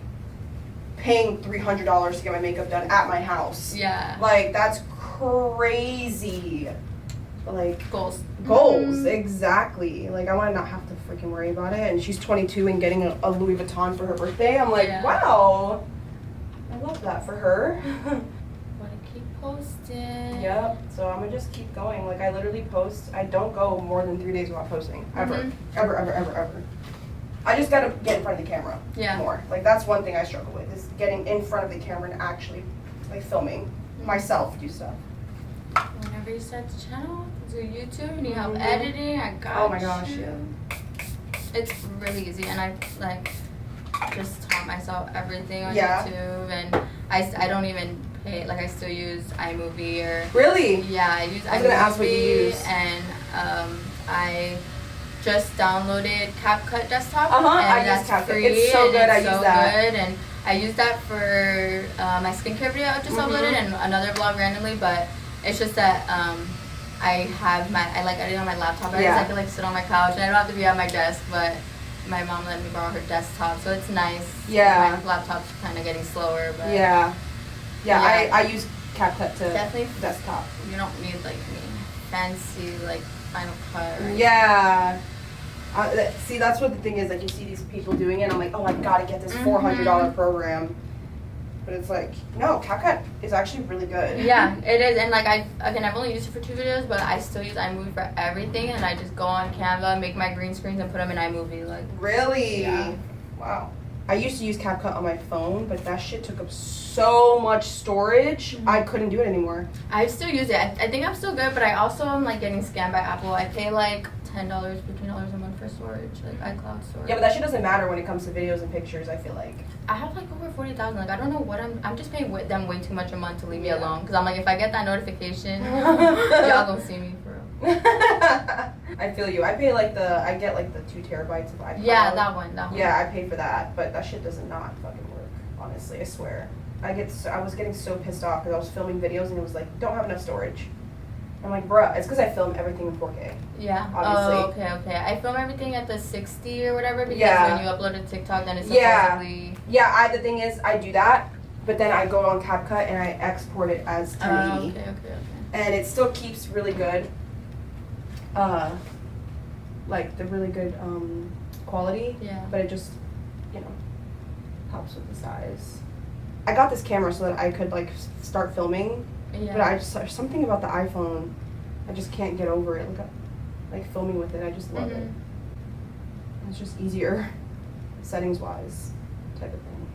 [SPEAKER 1] paying $300 to get my makeup done at my house.
[SPEAKER 2] Yeah.
[SPEAKER 1] Like that's crazy. Like
[SPEAKER 2] goals,
[SPEAKER 1] exactly. Like I want to not have to freaking worry about it. And she's 22 and getting a Louis Vuitton for her birthday. I'm like, wow, I love that for her.
[SPEAKER 2] Want to keep posting.
[SPEAKER 1] Yep. So I'm gonna just keep going. Like I literally post. I don't go more than 3 days without posting. Ever. I just gotta get in front of the camera more. Like that's one thing I struggle with, is getting in front of the camera and actually like filming myself do stuff.
[SPEAKER 2] Whenever restart the channel, do YouTube, you need help editing, I got you.
[SPEAKER 1] Oh my gosh, yeah.
[SPEAKER 2] It's really easy, and I like just taught myself everything on YouTube, and I don't even pay, like I still use iMovie or...
[SPEAKER 1] Really?
[SPEAKER 2] Yeah, I use iMovie.
[SPEAKER 1] I was gonna ask what you use.
[SPEAKER 2] And I just downloaded CapCut Desktop.
[SPEAKER 1] And
[SPEAKER 2] I
[SPEAKER 1] use CapCut.
[SPEAKER 2] free,
[SPEAKER 1] it's so good, I use that.
[SPEAKER 2] Good, and I use that for my skincare video I just uploaded and another vlog randomly, but it's just that I like editing on my laptop. I can like sit on my couch and I don't have to be at my desk, but my mom let me borrow her desktop, so it's nice. Yeah. My laptop's kind of getting slower, but
[SPEAKER 1] yeah. I use CapCut to
[SPEAKER 2] definitely
[SPEAKER 1] desktop.
[SPEAKER 2] You don't need like fancy like Final Cut.
[SPEAKER 1] Yeah. See, that's what the thing is. Like, you see these people doing it, and I'm like, oh, I gotta get this $400 program. But it's like, no, CapCut is actually really good.
[SPEAKER 2] Yeah, it is. And like, I've only used it for 2 videos, but I still use iMovie for everything. And I just go on Canva, make my green screens, and put them in iMovie. Like,
[SPEAKER 1] really? Yeah. Wow. I used to use CapCut on my phone, but that shit took up so much storage. I couldn't do it anymore.
[SPEAKER 2] I still use it. I think I'm still good, but I also am like getting scammed by Apple. I pay like $10, $15 a month for storage, like iCloud storage.
[SPEAKER 1] Yeah, but that shit doesn't matter when it comes to videos and pictures, I feel like.
[SPEAKER 2] I have like over 40,000. Like, I don't know what I'm just paying with them way too much a month to leave me alone. Because I'm like, if I get that notification, y'all gonna see me for real.
[SPEAKER 1] I feel you. I pay I get like the 2 terabytes of iCloud.
[SPEAKER 2] Yeah, that one.
[SPEAKER 1] Yeah, I pay for that, but that shit does not fucking work, honestly, I swear. I was getting so pissed off because I was filming videos and it was like, don't have enough storage. I'm like, bruh, it's because I film everything in 4K.
[SPEAKER 2] Yeah.
[SPEAKER 1] Obviously.
[SPEAKER 2] Oh, okay. I film everything at the 60 or whatever because when you upload it to TikTok, then it's supposedly...
[SPEAKER 1] Yeah, the thing is, I do that, but then I go on CapCut and I export it as 1080.
[SPEAKER 2] Okay.
[SPEAKER 1] And it still keeps really good, like the really good quality.
[SPEAKER 2] Yeah.
[SPEAKER 1] But it just, helps with the size. I got this camera so that I could like start filming. Yeah. But there's something about the iPhone, I just can't get over it. Like filming with it, I just love it. It's just easier, settings wise, type of thing.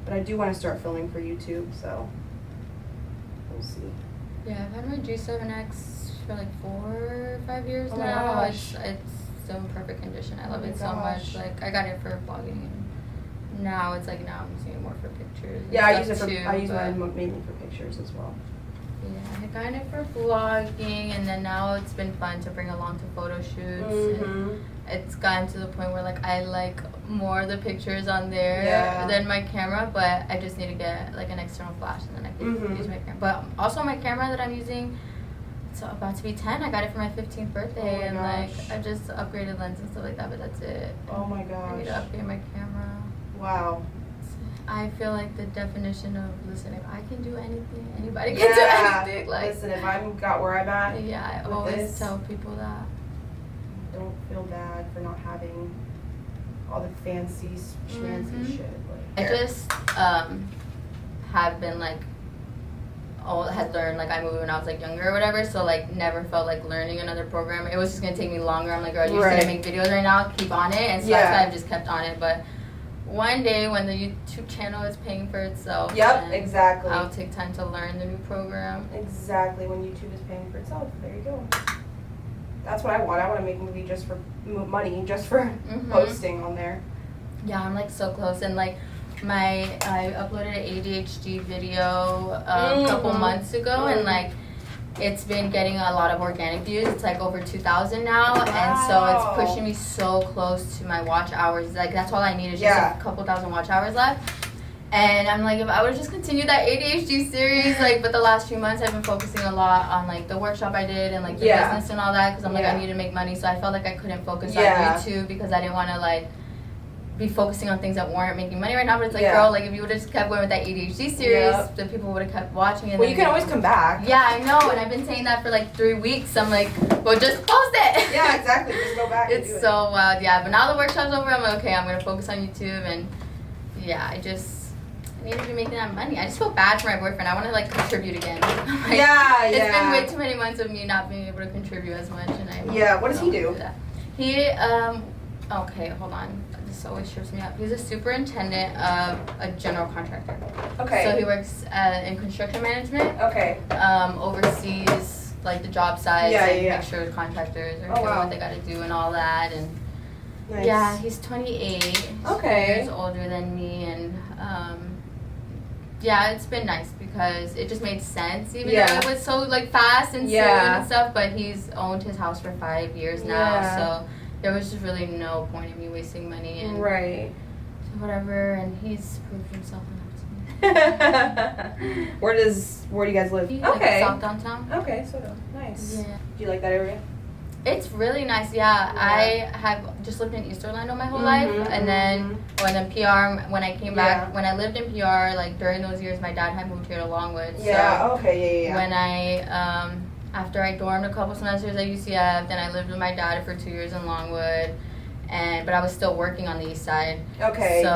[SPEAKER 1] But I do want to start filming for YouTube, so we'll see.
[SPEAKER 2] Yeah, I've had my G7X for like 4 or 5 years
[SPEAKER 1] now.
[SPEAKER 2] Gosh. It's still in perfect condition. I love it so much. Like, I got it for vlogging. Now it's like, now I'm using it more for pictures.
[SPEAKER 1] Yeah, I use mine mainly for pictures as well.
[SPEAKER 2] Yeah, I got it for vlogging, and then now it's been fun to bring along to photo shoots. And it's gotten to the point where like I like more of the pictures on there than my camera, but I just need to get like an external flash, and then I can use my camera. But also my camera that I'm using, it's about to be 10. I got it for my 15th birthday, and like I just upgraded lens and stuff like that, but that's it.
[SPEAKER 1] Oh my gosh.
[SPEAKER 2] I need to upgrade my camera.
[SPEAKER 1] Wow.
[SPEAKER 2] I feel like the definition of, listen, if I can do anything, anybody can do anything. Like,
[SPEAKER 1] listen, if I'm got where I'm at.
[SPEAKER 2] Yeah, I always tell people that.
[SPEAKER 1] Don't feel bad for not having all the fancy schmancy shit. Like,
[SPEAKER 2] I just have been like, had learned like iMovie when I was like younger or whatever, so like never felt like learning another program. It was just gonna take me longer. I'm like, girl, you used to make videos right now, keep on it, and so that's why I've just kept on it. But one day when the YouTube channel is paying for itself,
[SPEAKER 1] exactly,
[SPEAKER 2] I'll take time to learn the new program.
[SPEAKER 1] Exactly, when YouTube is paying for itself. There you go. That's what I want. I want to make a movie just for money, just for posting on there. Yeah,
[SPEAKER 2] I'm like so close, and like I uploaded an ADHD video a couple months ago, and like it's been getting a lot of organic views. It's like over 2,000 now, and so it's pushing me so close to my watch hours. Like that's all I need is just a couple thousand watch hours left. And I'm like, if I would have just continued that ADHD series, like, but the last few months I've been focusing a lot on like the workshop I did and like the business and all that, because I'm like, I need to make money. So I felt like I couldn't focus on YouTube because I didn't want to like be focusing on things that weren't making money right now. But it's like, girl, like if you would have just kept going with that ADHD series, the people would have kept watching it.
[SPEAKER 1] Well, you can always come back.
[SPEAKER 2] Yeah, I know, and I've been saying that for like 3 weeks. I'm like, well, just post it.
[SPEAKER 1] Yeah, exactly. Just go back.
[SPEAKER 2] It's so wild, but now the workshop's over. I'm like, okay, I'm gonna focus on YouTube, and I need to be making that money. I just feel bad for my boyfriend. I want to like contribute again. Like, it's been way too many months of me not being able to contribute as much, and I
[SPEAKER 1] what does he do?
[SPEAKER 2] He okay, hold on. this always trips me up. He's a superintendent of a general contractor.
[SPEAKER 1] Okay.
[SPEAKER 2] So he works in construction management.
[SPEAKER 1] Okay.
[SPEAKER 2] Oversees like the job sites and make sure contractors are doing what they got to do and all that. And
[SPEAKER 1] nice.
[SPEAKER 2] yeah, he's 28.
[SPEAKER 1] Okay.
[SPEAKER 2] 2 years older than me, and yeah, it's been nice because it just made sense, even though it was so like fast and soon and stuff. But he's owned his house for 5 years now, so there was just really no point in me wasting money and so whatever. And he's proved himself enough to me.
[SPEAKER 1] Where do you guys live?
[SPEAKER 2] Like South downtown.
[SPEAKER 1] Okay, so nice.
[SPEAKER 2] Yeah.
[SPEAKER 1] Do you like that area?
[SPEAKER 2] It's really nice, yeah. I have just lived in East Orlando my whole life, and then PR, when I came back, when I lived in PR, like during those years, my dad had moved here to Longwood. So when I, after I dormed a couple semesters at UCF, then I lived with my dad for 2 years in Longwood, but I was still working on the east side. Okay, so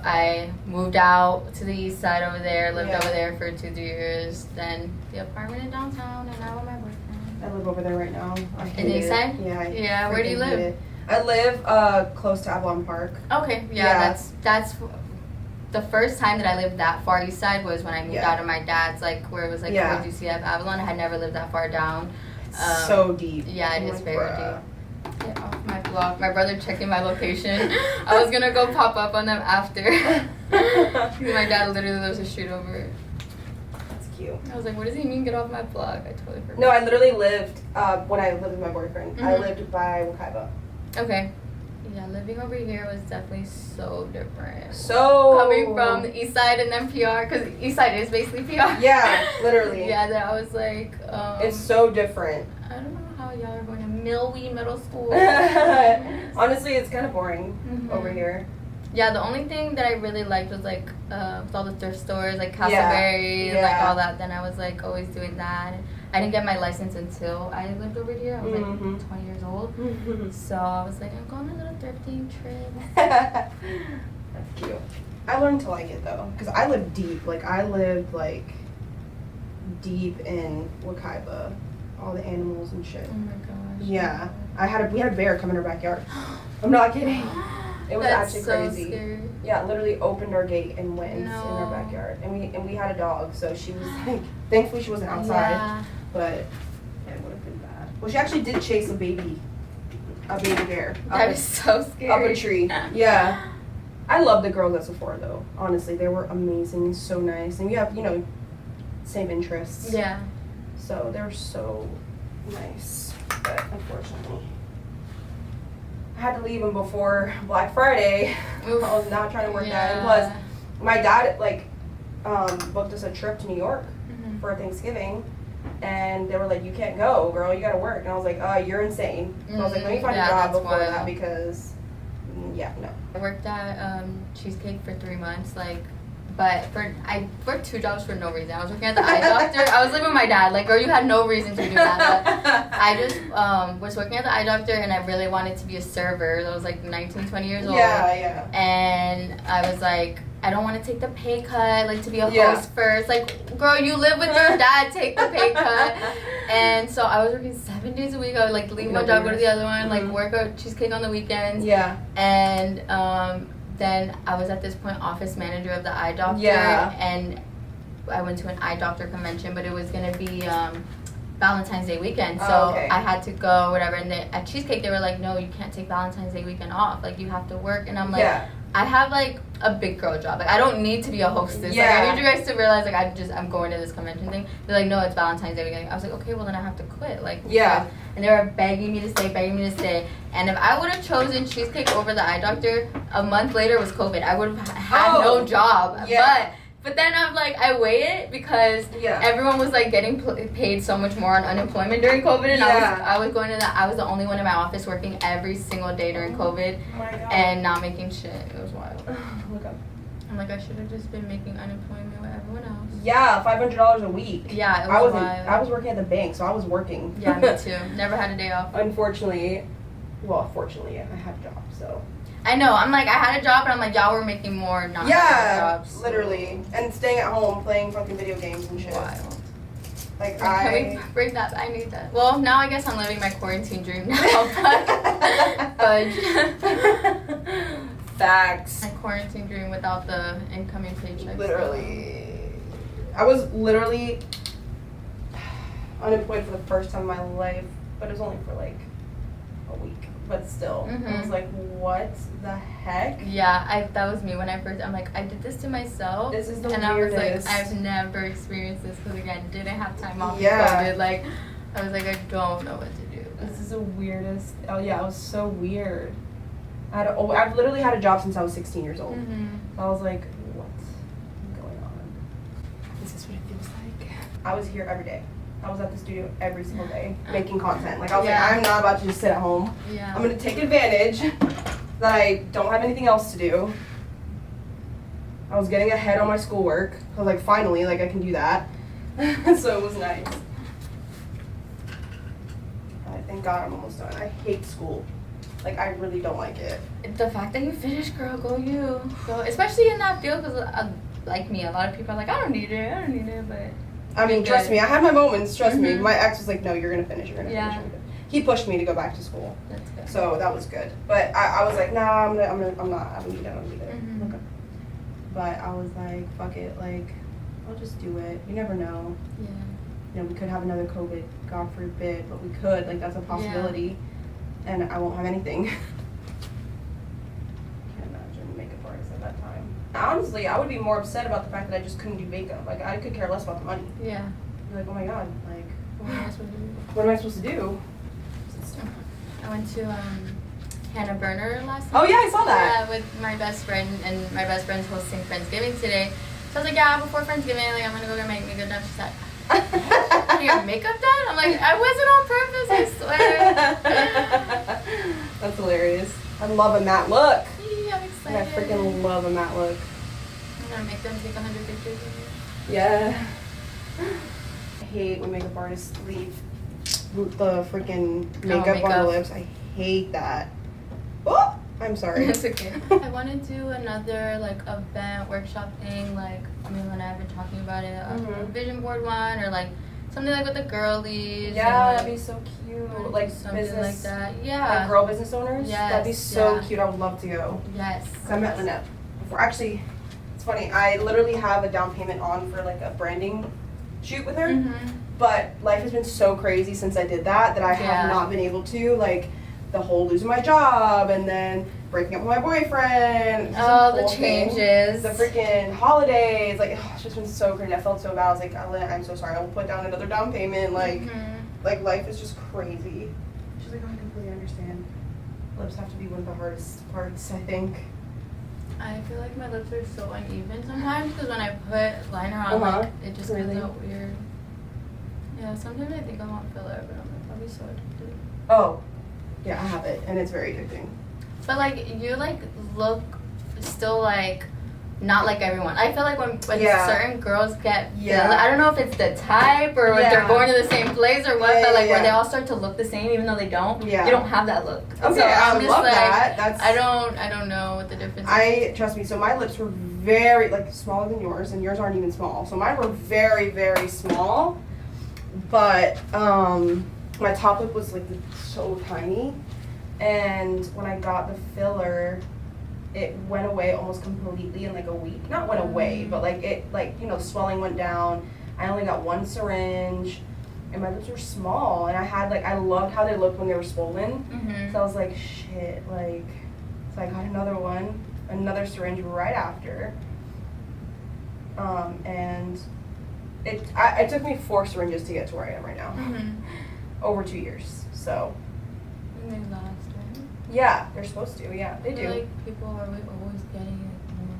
[SPEAKER 2] I moved out to the east side over there, lived over there for 2 years, then the apartment in downtown, and now with my boyfriend.
[SPEAKER 1] I live over there right now.
[SPEAKER 2] In the east side?
[SPEAKER 1] Yeah.
[SPEAKER 2] Yeah, where do you live?
[SPEAKER 1] I live close to Avalon Park.
[SPEAKER 2] Okay, that's the first time that I lived that far east side was when I moved out of my dad's, like where it was like towards UCF, Avalon. I had never lived that far down.
[SPEAKER 1] So deep.
[SPEAKER 2] Yeah, it is very deep. Get off my block. My brother checking my location. I was gonna go pop up on them after. My dad literally lives a street over. I was like, what does he mean, get off my block? I totally forgot.
[SPEAKER 1] No, I literally lived, when I lived with my boyfriend, I lived by Wakaiba.
[SPEAKER 2] Okay. Yeah, living over here was definitely so different.
[SPEAKER 1] So
[SPEAKER 2] coming from the east side and then PR, because east side is basically PR.
[SPEAKER 1] Yeah, literally.
[SPEAKER 2] Yeah, that I was like,
[SPEAKER 1] it's so different.
[SPEAKER 2] I don't know how y'all are going to Millwee Middle School.
[SPEAKER 1] Honestly, it's kind of boring over here.
[SPEAKER 2] Yeah, the only thing that I really liked was like with all the thrift stores, like Castleberry, and like all that. Then I was like always doing that. I didn't get my license until I lived over here. I was like 20 years old. So I was like, I'm going on a little thrifting trip.
[SPEAKER 1] That's cute. I learned to like it though, because I lived deep. Like I lived like deep in Wakaiba, all the animals and shit.
[SPEAKER 2] Oh my gosh.
[SPEAKER 1] Yeah, we had a bear come in our backyard. I'm not kidding. It was actually crazy.
[SPEAKER 2] Scary.
[SPEAKER 1] Yeah, literally opened our gate and went in our backyard. And we had a dog, so she was like, thankfully she wasn't outside, but it would have been bad. Well, she actually did chase a baby bear.
[SPEAKER 2] That is so scary.
[SPEAKER 1] Up a tree. Yeah. I love the girls at Sephora though. Honestly, they were amazing, so nice, and you have same interests.
[SPEAKER 2] Yeah.
[SPEAKER 1] So they were so nice, but unfortunately. I had to leave them before Black Friday.
[SPEAKER 2] Oof.
[SPEAKER 1] I was not trying to work that. And plus, my dad booked us a trip to New York for Thanksgiving, and they were like, "You can't go, girl. You gotta work." And I was like, "You're insane." So I was like, "Let me find a job before that because, no."
[SPEAKER 2] I worked at Cheesecake for 3 months, but I worked 2 jobs for no reason. I was working at the eye doctor. I was living with my dad. Like, girl, you had no reason to do that. But I just was working at the eye doctor, and I really wanted to be a server. I was like 19, 20 years old.
[SPEAKER 1] Yeah.
[SPEAKER 2] And I was like, I don't want to take the pay cut, like to be a host first. Like, girl, you live with your dad, take the pay cut. And so I was working 7 days a week. I would like leave one job, go to the other one, like work at Cheesecake on the weekends. Yeah. And then I was at this point office manager of the eye doctor. Yeah. And I went to an eye doctor convention, but it was gonna be Valentine's Day weekend. So I had to go, whatever. And at Cheesecake, they were like, no, you can't take Valentine's Day weekend off. Like, you have to work. And I'm like, I have like a big girl job. Like, I don't need to be a hostess. Yeah. Like, I need you guys to realize, like, I'm going to this convention thing. They're like, no, it's Valentine's Day weekend. I was like, okay, well then I have to quit. Like, and they were begging me to stay. And if I would have chosen Cheesecake over the eye doctor, a month later was COVID. I would have had no job. Yeah. But then I'm like, I waited because everyone was like getting paid so much more on unemployment during COVID, and I was going to I was the only one in my office working every single day during COVID, and not making shit. It was wild. I'm like, I should have just been making unemployment with everyone else.
[SPEAKER 1] Yeah, $500 a week.
[SPEAKER 2] Yeah, it was wild.
[SPEAKER 1] I was working at the bank, so I was working.
[SPEAKER 2] Yeah, me too. Never had a day off.
[SPEAKER 1] Fortunately, I had a job, so.
[SPEAKER 2] I know. I'm like, I had a job, and I'm like, y'all were making more not having jobs.
[SPEAKER 1] Literally. And staying at home playing fucking video games and shit.
[SPEAKER 2] Wild.
[SPEAKER 1] Like,
[SPEAKER 2] Can we bring that? I need that. Well, now I guess I'm living my quarantine dream now, but
[SPEAKER 1] Facts.
[SPEAKER 2] My quarantine dream without the incoming paycheck.
[SPEAKER 1] Literally. I was literally unemployed for the first time in my life, but it was only for like a week. But still, I was like, what the heck?
[SPEAKER 2] Yeah, that was me when I first, I'm like, I did this to myself.
[SPEAKER 1] This is the
[SPEAKER 2] and
[SPEAKER 1] weirdest.
[SPEAKER 2] I was like, I've never experienced this because, again, didn't have time off
[SPEAKER 1] Yeah.
[SPEAKER 2] COVID. Like, I was like, I don't know what to do.
[SPEAKER 1] This is the weirdest. Oh, yeah, it was so weird. I've literally had a job since I was 16 years old. So I was like, what's going on? Is this what it feels like? I was here every day. I was at the studio every single day making content. Like, I was like, I'm not about to just sit at home.
[SPEAKER 2] Yeah.
[SPEAKER 1] I'm going to take advantage that I don't have anything else to do. I was getting ahead on my schoolwork. I was like, finally, like, I can do that. So it was nice. Thank God I'm almost done. I hate school. Like, I really don't like it.
[SPEAKER 2] The fact that you finished, girl, go you. Go, especially in that field, because like me, a lot of people are like, I don't need it, but...
[SPEAKER 1] I mean, trust me, I had my moments, trust me.
[SPEAKER 2] Mm-hmm.
[SPEAKER 1] My ex was like, no, you're going to finish, you're going to finish. He pushed me to go back to school.
[SPEAKER 2] That's good.
[SPEAKER 1] So that was good. But I was like, nah, I'm not, I don't need it.
[SPEAKER 2] Mm-hmm.
[SPEAKER 1] Okay. But I was like, fuck it, like, I'll just do it. You never know.
[SPEAKER 2] Yeah.
[SPEAKER 1] You know, we could have another COVID, God forbid, but we could, like, that's a possibility. Yeah. And I won't have anything. Can't imagine makeup artists at that time. Honestly, I would be more upset about the fact that I just couldn't do makeup. Like, I could care less about the money.
[SPEAKER 2] Yeah.
[SPEAKER 1] Be like, oh my God, like,
[SPEAKER 2] What am I supposed to do?
[SPEAKER 1] what am I supposed to do?
[SPEAKER 2] I went to Hannah Berner last
[SPEAKER 1] Oh
[SPEAKER 2] night.
[SPEAKER 1] yeah, I saw that.
[SPEAKER 2] Yeah, with my best friend, and my best friend's hosting Friendsgiving today. So I was like, yeah, before Friendsgiving, like, I'm gonna go get my makeup done. She's like, you got makeup done? I'm like, I wasn't on purpose, I swear.
[SPEAKER 1] That's hilarious. I love a matte look.
[SPEAKER 2] Yeah, I'm
[SPEAKER 1] And I
[SPEAKER 2] excited.
[SPEAKER 1] freaking love a matte look.
[SPEAKER 2] I'm gonna make them take 100 pictures of me.
[SPEAKER 1] Yeah. I hate when makeup artists leave the freaking makeup on their lips. I hate that. Oh, I'm sorry.
[SPEAKER 2] It's okay. I want to do another like event workshop thing, like Pamela and I have been talking about it, a vision board one, or like something like with the girlies.
[SPEAKER 1] Yeah,
[SPEAKER 2] and,
[SPEAKER 1] that'd be so cute. Like
[SPEAKER 2] something
[SPEAKER 1] business,
[SPEAKER 2] like that. Yeah.
[SPEAKER 1] like girl business owners.
[SPEAKER 2] Yes,
[SPEAKER 1] That'd be so
[SPEAKER 2] yeah.
[SPEAKER 1] cute. I would love to go.
[SPEAKER 2] Yes.
[SPEAKER 1] 'Cause I met Lynette before. Actually, it's funny. I literally have a down payment on for like a branding shoot with her. But life has been so crazy since I did that I have not been able to, like, the whole losing my job and then breaking up with my boyfriend.
[SPEAKER 2] Oh, the changes.
[SPEAKER 1] The freaking holidays. Like, it's just been so crazy. I felt so bad. I was like, I'm so sorry. I will put down another down payment. Like, like life is just crazy. She's like, oh, I completely understand. Lips have to be one of the hardest parts, I think.
[SPEAKER 2] I feel like my lips are so uneven sometimes because when I put liner on, like, it just comes out weird. Yeah, sometimes I think I want filler, but I'm like, I'll be so addicted.
[SPEAKER 1] Oh, yeah, I have it, and it's very addicting.
[SPEAKER 2] But like, you like look still like not like everyone. I feel like when certain girls get filler, I don't know if it's the type or if they're going to the same place or what, but like where they all start to look the same even though they don't. Yeah. You don't have that look.
[SPEAKER 1] Okay,
[SPEAKER 2] so
[SPEAKER 1] I
[SPEAKER 2] I'm just
[SPEAKER 1] love
[SPEAKER 2] like,
[SPEAKER 1] that. That's
[SPEAKER 2] I don't know what the difference is.
[SPEAKER 1] Trust me, so my lips were very, like, smaller than yours, and yours aren't even small. So mine were very, very small, but my top lip was, like, so tiny, and when I got the filler, it went away almost completely in, like, a week. Not went away, but, like, it, like, you know, swelling went down. I only got one syringe, and my lips were small, and I had, like, I loved how they looked when they were swollen, so I was like, shit, like, so I got another syringe right after, and it took me 4 syringes to get to where I am right now, over 2 years, so.
[SPEAKER 2] And they last, right?
[SPEAKER 1] Yeah, they're supposed to, yeah, they do.
[SPEAKER 2] Like, people are always getting it more,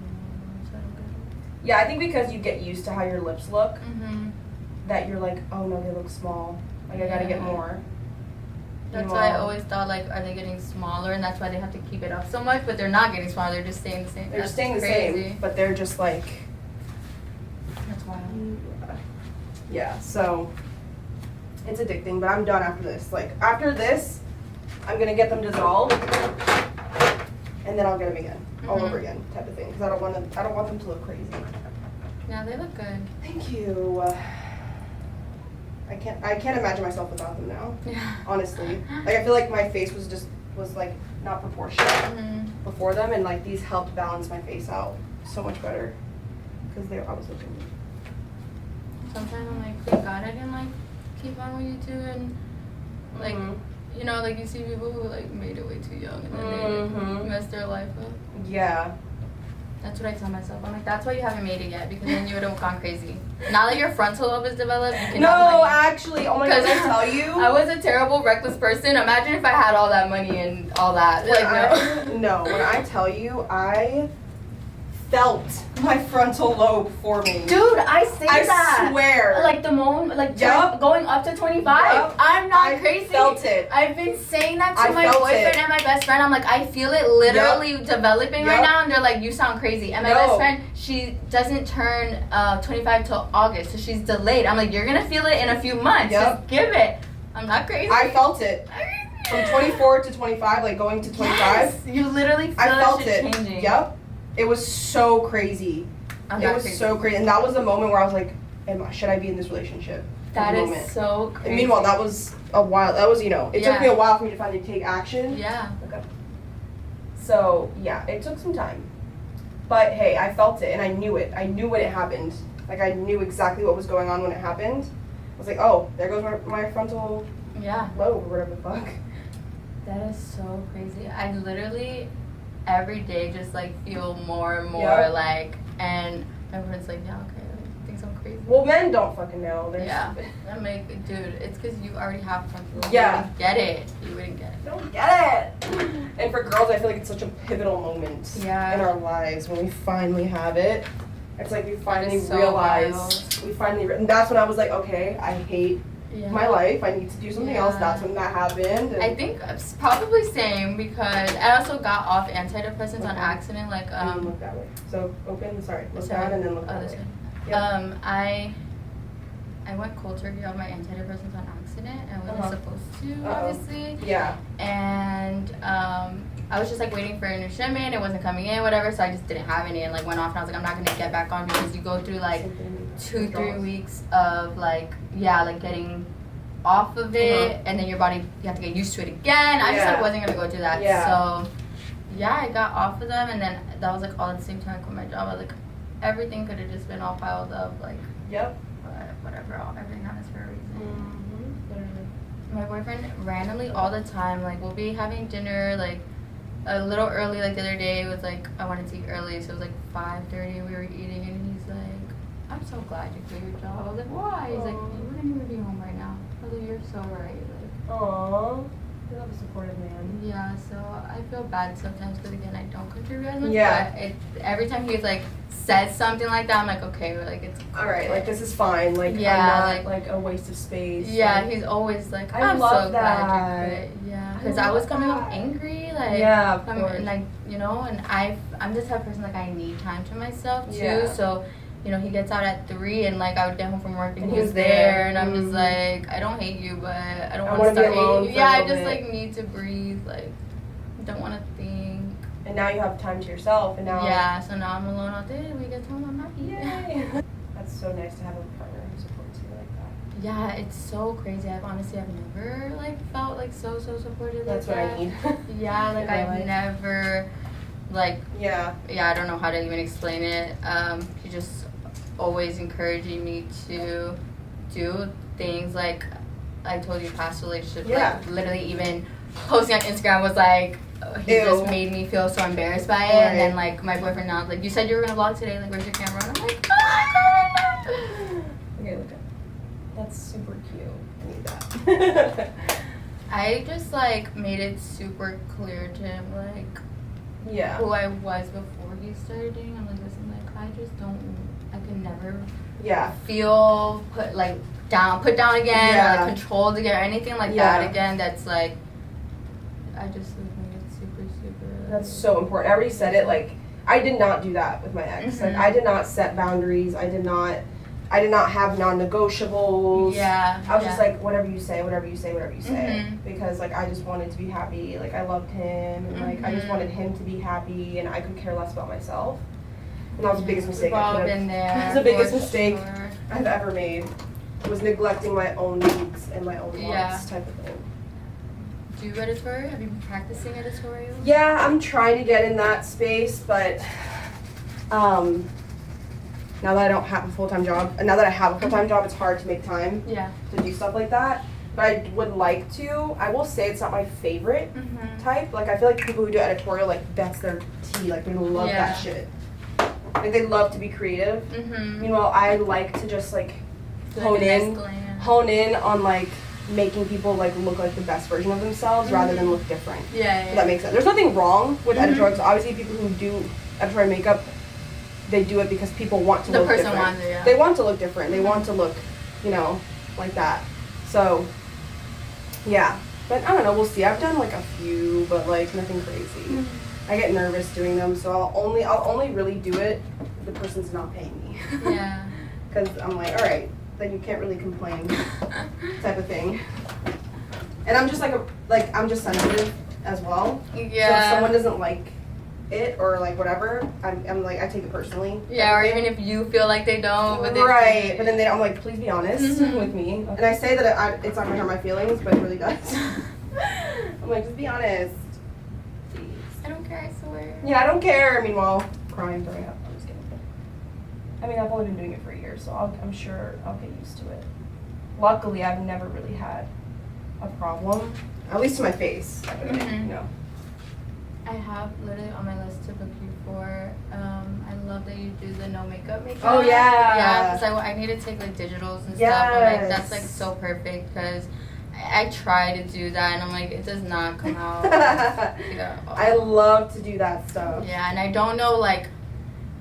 [SPEAKER 2] so I don't get it.
[SPEAKER 1] Yeah, I think because you get used to how your lips look, that you're like, oh no, they look small, like I gotta get more.
[SPEAKER 2] That's why I always thought, like, are they getting smaller, and that's why they have to keep it up so much, but they're not getting smaller, they're just staying the same.
[SPEAKER 1] They're staying the same, but they're just like, that's wild. Yeah, so it's addicting, but I'm done after this. Like, after this, I'm gonna get them dissolved, and then I'll get them again, all over again, type of thing, because I don't want them to look crazy.
[SPEAKER 2] Yeah, they look good.
[SPEAKER 1] Thank you. I can't imagine myself without them now.
[SPEAKER 2] Yeah.
[SPEAKER 1] Honestly, like I feel like my face was like not proportionate. before them, and like these helped balance my face out so much better because I was looking.
[SPEAKER 2] Sometimes I'm like, thank God I didn't like keep on with YouTube and like you know, like you see people who like made it way too young and then they messed their life up.
[SPEAKER 1] Yeah.
[SPEAKER 2] That's what I tell myself. I'm like, that's why you haven't made it yet, because then you would have gone crazy. Now that your frontal lobe is developed, you can
[SPEAKER 1] No, actually, oh my God, I tell you.
[SPEAKER 2] I was a terrible, reckless person. Imagine if I had all that money and all that.
[SPEAKER 1] No, when I tell you, I felt my frontal lobe forming.
[SPEAKER 2] Dude, I say that.
[SPEAKER 1] I swear.
[SPEAKER 2] Like the moment, like going up to 25.
[SPEAKER 1] Yep.
[SPEAKER 2] I'm not crazy.
[SPEAKER 1] I felt it.
[SPEAKER 2] I've been saying that to my boyfriend and my best friend. I'm like, I feel it literally developing right now. And they're like, you sound crazy. And my best friend, she doesn't turn 25 till August. So she's delayed. I'm like, you're going to feel it in a few months. Just give it. I'm not crazy.
[SPEAKER 1] I felt it. From 24 to 25, like going to 25.
[SPEAKER 2] Yes, you literally feel
[SPEAKER 1] I felt it.
[SPEAKER 2] Changing.
[SPEAKER 1] Yep. It was so crazy. It was so crazy. And that was the moment where I was like, should I be in this relationship?
[SPEAKER 2] That is so crazy.
[SPEAKER 1] And meanwhile, that was a while. That was, it took me a while for me to finally take action.
[SPEAKER 2] Yeah.
[SPEAKER 1] Okay. So, yeah, it took some time. But, hey, I felt it and I knew it. I knew when it happened. Like, I knew exactly what was going on when it happened. I was like, oh, there goes my frontal lobe or whatever the fuck.
[SPEAKER 2] That is so crazy. I literally every day just like feel more and more like, and everyone's like, yeah, okay, like, thinks I'm crazy.
[SPEAKER 1] Well, men don't fucking know. They're stupid.
[SPEAKER 2] I'm like, dude, it's because you already have frontal.
[SPEAKER 1] Yeah.
[SPEAKER 2] You wouldn't get it. You wouldn't get it.
[SPEAKER 1] Don't get it. And for girls, I feel like it's such a pivotal moment in our lives when we finally have it. It's like we finally realize. And that's when I was like, okay, I hate my life. I need to do something else. That's when that happened. And
[SPEAKER 2] I think it's probably same because I also got off antidepressants on accident. Like
[SPEAKER 1] look that way. So open. Sorry. Look down and then look that way.
[SPEAKER 2] Yep. I went cold turkey on my antidepressants on accident. I wasn't supposed to, obviously.
[SPEAKER 1] Yeah.
[SPEAKER 2] And I was just like waiting for a new shipment. It wasn't coming in, whatever. So I just didn't have any and like went off. And I was like, I'm not gonna get back on because you go through like 2-3 weeks of like getting off of it, and then your body, you have to get used to it again. I just like wasn't gonna go through that. So I got off of them, and then that was like all at the same time I quit my job. I was like, everything could have just been all piled up, like whatever. Everything happens for a reason. My boyfriend randomly all the time, like we'll be having dinner like a little early, like the other day it was like I wanted to eat early, so it was like 5:30 we were eating, and he's like, I'm so glad you quit your job. I was like, why? He's like, you wouldn't even be home right now. I was like, you're so right. Like,
[SPEAKER 1] aww, you love a supportive man.
[SPEAKER 2] Yeah, so I feel bad sometimes because again I don't contribute as much.
[SPEAKER 1] Yeah.
[SPEAKER 2] But every time he's like says something like that, I'm like, okay, like it's
[SPEAKER 1] all right. Like this is fine. Like I'm not like a waste of space.
[SPEAKER 2] Yeah,
[SPEAKER 1] like,
[SPEAKER 2] he's always like,
[SPEAKER 1] I'm so
[SPEAKER 2] glad you quit. Yeah, because I was coming home angry. Like
[SPEAKER 1] of course.
[SPEAKER 2] And like and I'm just type of person like I need time to myself too.
[SPEAKER 1] Yeah.
[SPEAKER 2] So. He gets out at 3 and like I would get home from work and he was there and I'm just like, I don't hate you, but I don't want to start hating you. Yeah, I just like need to breathe, like don't want to think.
[SPEAKER 1] And now you have time to yourself, and now
[SPEAKER 2] so now I'm alone all day. When we get home, I'm happy.
[SPEAKER 1] Yay. That's so nice to have a partner who supports you like that.
[SPEAKER 2] Yeah, it's so crazy. I've never like felt like so supported.
[SPEAKER 1] That's what I need.
[SPEAKER 2] Yeah, like I've never like I don't know how to even explain it. He just always encouraging me to do things like I told you past relationships. Like literally even posting on Instagram was like he just made me feel so embarrassed by it. And then like my boyfriend now like, you said you were gonna vlog today, like where's your camera? And I'm like,
[SPEAKER 1] okay, look at that's super cute. I need that.
[SPEAKER 2] I just like made it super clear to him like who I was before he started dating. I'm like, listen, like I just don't, I could never feel put down again or like controlled again or anything like that again. That's like, I just like made it super
[SPEAKER 1] that's so important. I already said it, like I did not do that with my ex. Like I did not set boundaries. I did not have non-negotiables. I was just like, whatever you say, because like I just wanted to be happy. Like I loved him, and like I just wanted him to be happy, and I could care less about myself. And that was the biggest mistake. That's the biggest mistake I've ever made. Was neglecting my own needs and my own wants type of thing.
[SPEAKER 2] do editorial? Have you been practicing editorial?
[SPEAKER 1] Yeah, I'm trying to get in that space, but now that I don't have a full-time job, and now that I have a full-time job, it's hard to make time to do stuff like that. But I would like to. I will say it's not my favorite type. Like, I feel like people who do editorial, like, that's their tea. Like, they love that shit. Like, they love to be creative. Meanwhile, I like to just, like, hone in on, like, making people, like, look like the best version of themselves rather than look different. If that makes sense. There's nothing wrong with editorial, because obviously people who do editorial makeup, they do it because people want to look different. They want to look different. They want to look, you know, like that. So, yeah. But I don't know, we'll see. I've done, like, a few, but, like, nothing crazy. I get nervous doing them, so I'll only really do it if the person's not paying me. Because I'm like, all right, then you can't really complain, type of thing. And I'm just I'm just sensitive as well. So if someone doesn't like it or like whatever, I'm like, I take it personally.
[SPEAKER 2] Or even if you feel like they don't. But
[SPEAKER 1] but then I'm like, please be honest with me. And I say that it's not gonna hurt my feelings, but it really does. I'm like, just be honest.
[SPEAKER 2] I don't care, I swear.
[SPEAKER 1] Yeah, I don't care. Meanwhile, crying, throwing up. I'm just kidding. I mean, I've only been doing it for a year, so I'm sure I'll get used to it. Luckily, I've never really had a problem, at least to my face. You know.
[SPEAKER 2] I have literally on my list to book you for. I love that you do the no makeup.
[SPEAKER 1] Oh yeah.
[SPEAKER 2] Yeah, because I need to take like digitals and stuff. And, like, that's like so perfect because I try to do that and I'm like, it does not come out.
[SPEAKER 1] I love to do that stuff.
[SPEAKER 2] Yeah, and I don't know, like,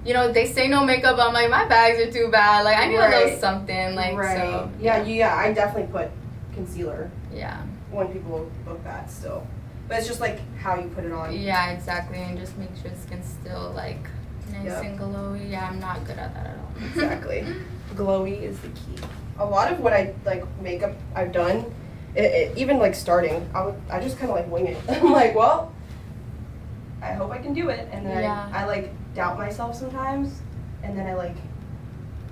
[SPEAKER 2] you know, they say no makeup. I'm like, my bags are too bad. Like, I need a little something. Like, so.
[SPEAKER 1] Yeah, I definitely put concealer.
[SPEAKER 2] Yeah.
[SPEAKER 1] When people book that still. But it's just like how you put it on.
[SPEAKER 2] Yeah, exactly. And just make sure the skin's still like nice and glowy. Yeah, I'm not good at that at all.
[SPEAKER 1] Exactly. Glowy is the key. A lot of what I like makeup I've done, even like starting, I just kind of like wing it. I'm like, well, I hope I can do it, and then I like doubt myself sometimes, and then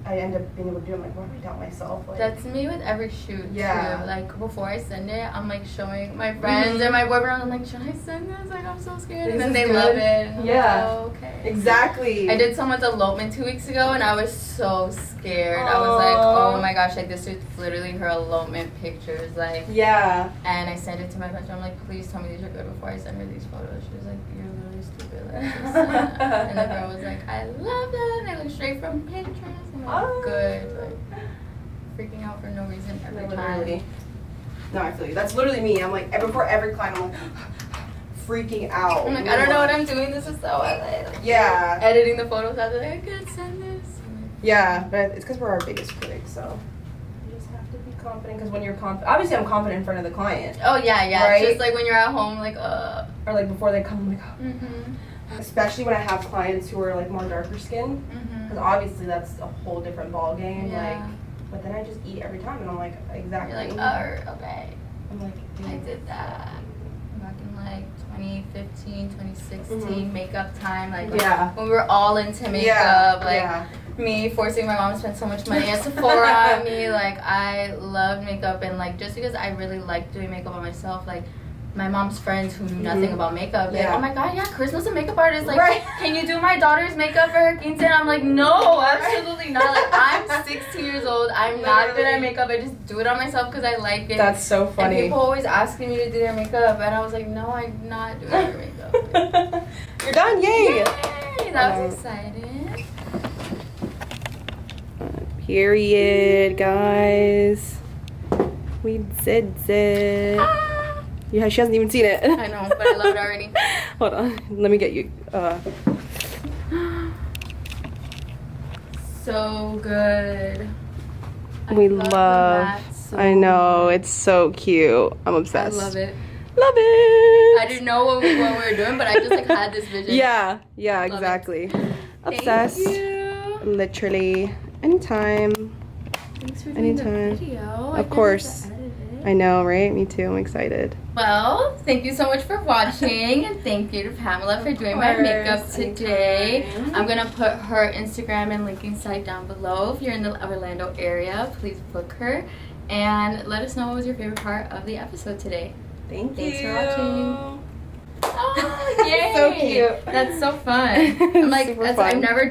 [SPEAKER 1] I end up being able to do it. I'm like, why do I doubt myself? Like,
[SPEAKER 2] that's me with every shoot too. Like, before I send it, I'm like showing my friends and my boyfriend. I'm like, should I send this? Like, I'm so scared. And then they love it. And like, oh, okay.
[SPEAKER 1] Exactly.
[SPEAKER 2] I did someone's elopement 2 weeks ago, and I was so scared. I was like, oh my gosh, like, this is literally her elopement pictures. Like, and I sent it to my best friend. I'm like, please tell me these are good before I send her these photos. She was like, you're literally stupid. Like, just and the girl was like, I love them. They look straight from Pinterest. Good, like freaking out for no reason every time.
[SPEAKER 1] No, I feel you. That's literally me. I'm like, before every client, I'm like freaking out.
[SPEAKER 2] I'm like, I don't know what I'm doing. This is so editing the photos out. Like, I can't send this.
[SPEAKER 1] Yeah, but it's because we're our biggest critics, so you just have to be confident. Because when you're confident, obviously I'm confident in front of the client.
[SPEAKER 2] Oh yeah. Right? Just like when you're at home, like
[SPEAKER 1] or like before they come, I'm like, especially when I have clients who are like more darker skin. Because obviously that's a whole different ball game. Like, but then I just eat every time, and I'm like, exactly.
[SPEAKER 2] You're like, oh, okay.
[SPEAKER 1] I'm like,
[SPEAKER 2] I did that back in like 2015, 2016, makeup time. Like, when we were all into makeup. Me forcing my mom to spend so much money at Sephora on me. Like, I loved makeup, and like just because I really liked doing makeup on myself, like. My mom's friends who knew nothing about makeup, like, oh my god, Christmas a makeup artist. Like, can you do my daughter's makeup for her quinceañera? And I'm like, no, absolutely not. Like, I'm 16 years old. I'm not good at makeup. I just do it on myself because I like it.
[SPEAKER 1] That's so funny.
[SPEAKER 2] And people always asking me to do their makeup, and I was like, no, I'm not doing their makeup.
[SPEAKER 1] You're done, yay!
[SPEAKER 2] Yay! That was exciting.
[SPEAKER 1] Period, guys. We did it. Yeah, she hasn't even seen it.
[SPEAKER 2] I know, but I love it already.
[SPEAKER 1] Hold on, let me get you.
[SPEAKER 2] So good.
[SPEAKER 1] We love. I know, it's so cute. I'm obsessed.
[SPEAKER 2] I love it.
[SPEAKER 1] Love it.
[SPEAKER 2] I didn't know what we were doing, but I just like had this vision.
[SPEAKER 1] Yeah, exactly. Obsessed.
[SPEAKER 2] Thank you.
[SPEAKER 1] Literally, anytime.
[SPEAKER 2] Thanks for doing the video.
[SPEAKER 1] Of course. I know, right? Me too. I'm excited.
[SPEAKER 2] Well, thank you so much for watching, and thank you to Pamela for doing my makeup today. I'm going to put her Instagram and linking site down below. If you're in the Orlando area, please book her. And let us know what was your favorite part of the episode today.
[SPEAKER 1] Thanks
[SPEAKER 2] for watching. Oh, yay!
[SPEAKER 1] So cute.
[SPEAKER 2] That's so fun. I'm like,
[SPEAKER 1] Super
[SPEAKER 2] that's,
[SPEAKER 1] fun.
[SPEAKER 2] I've never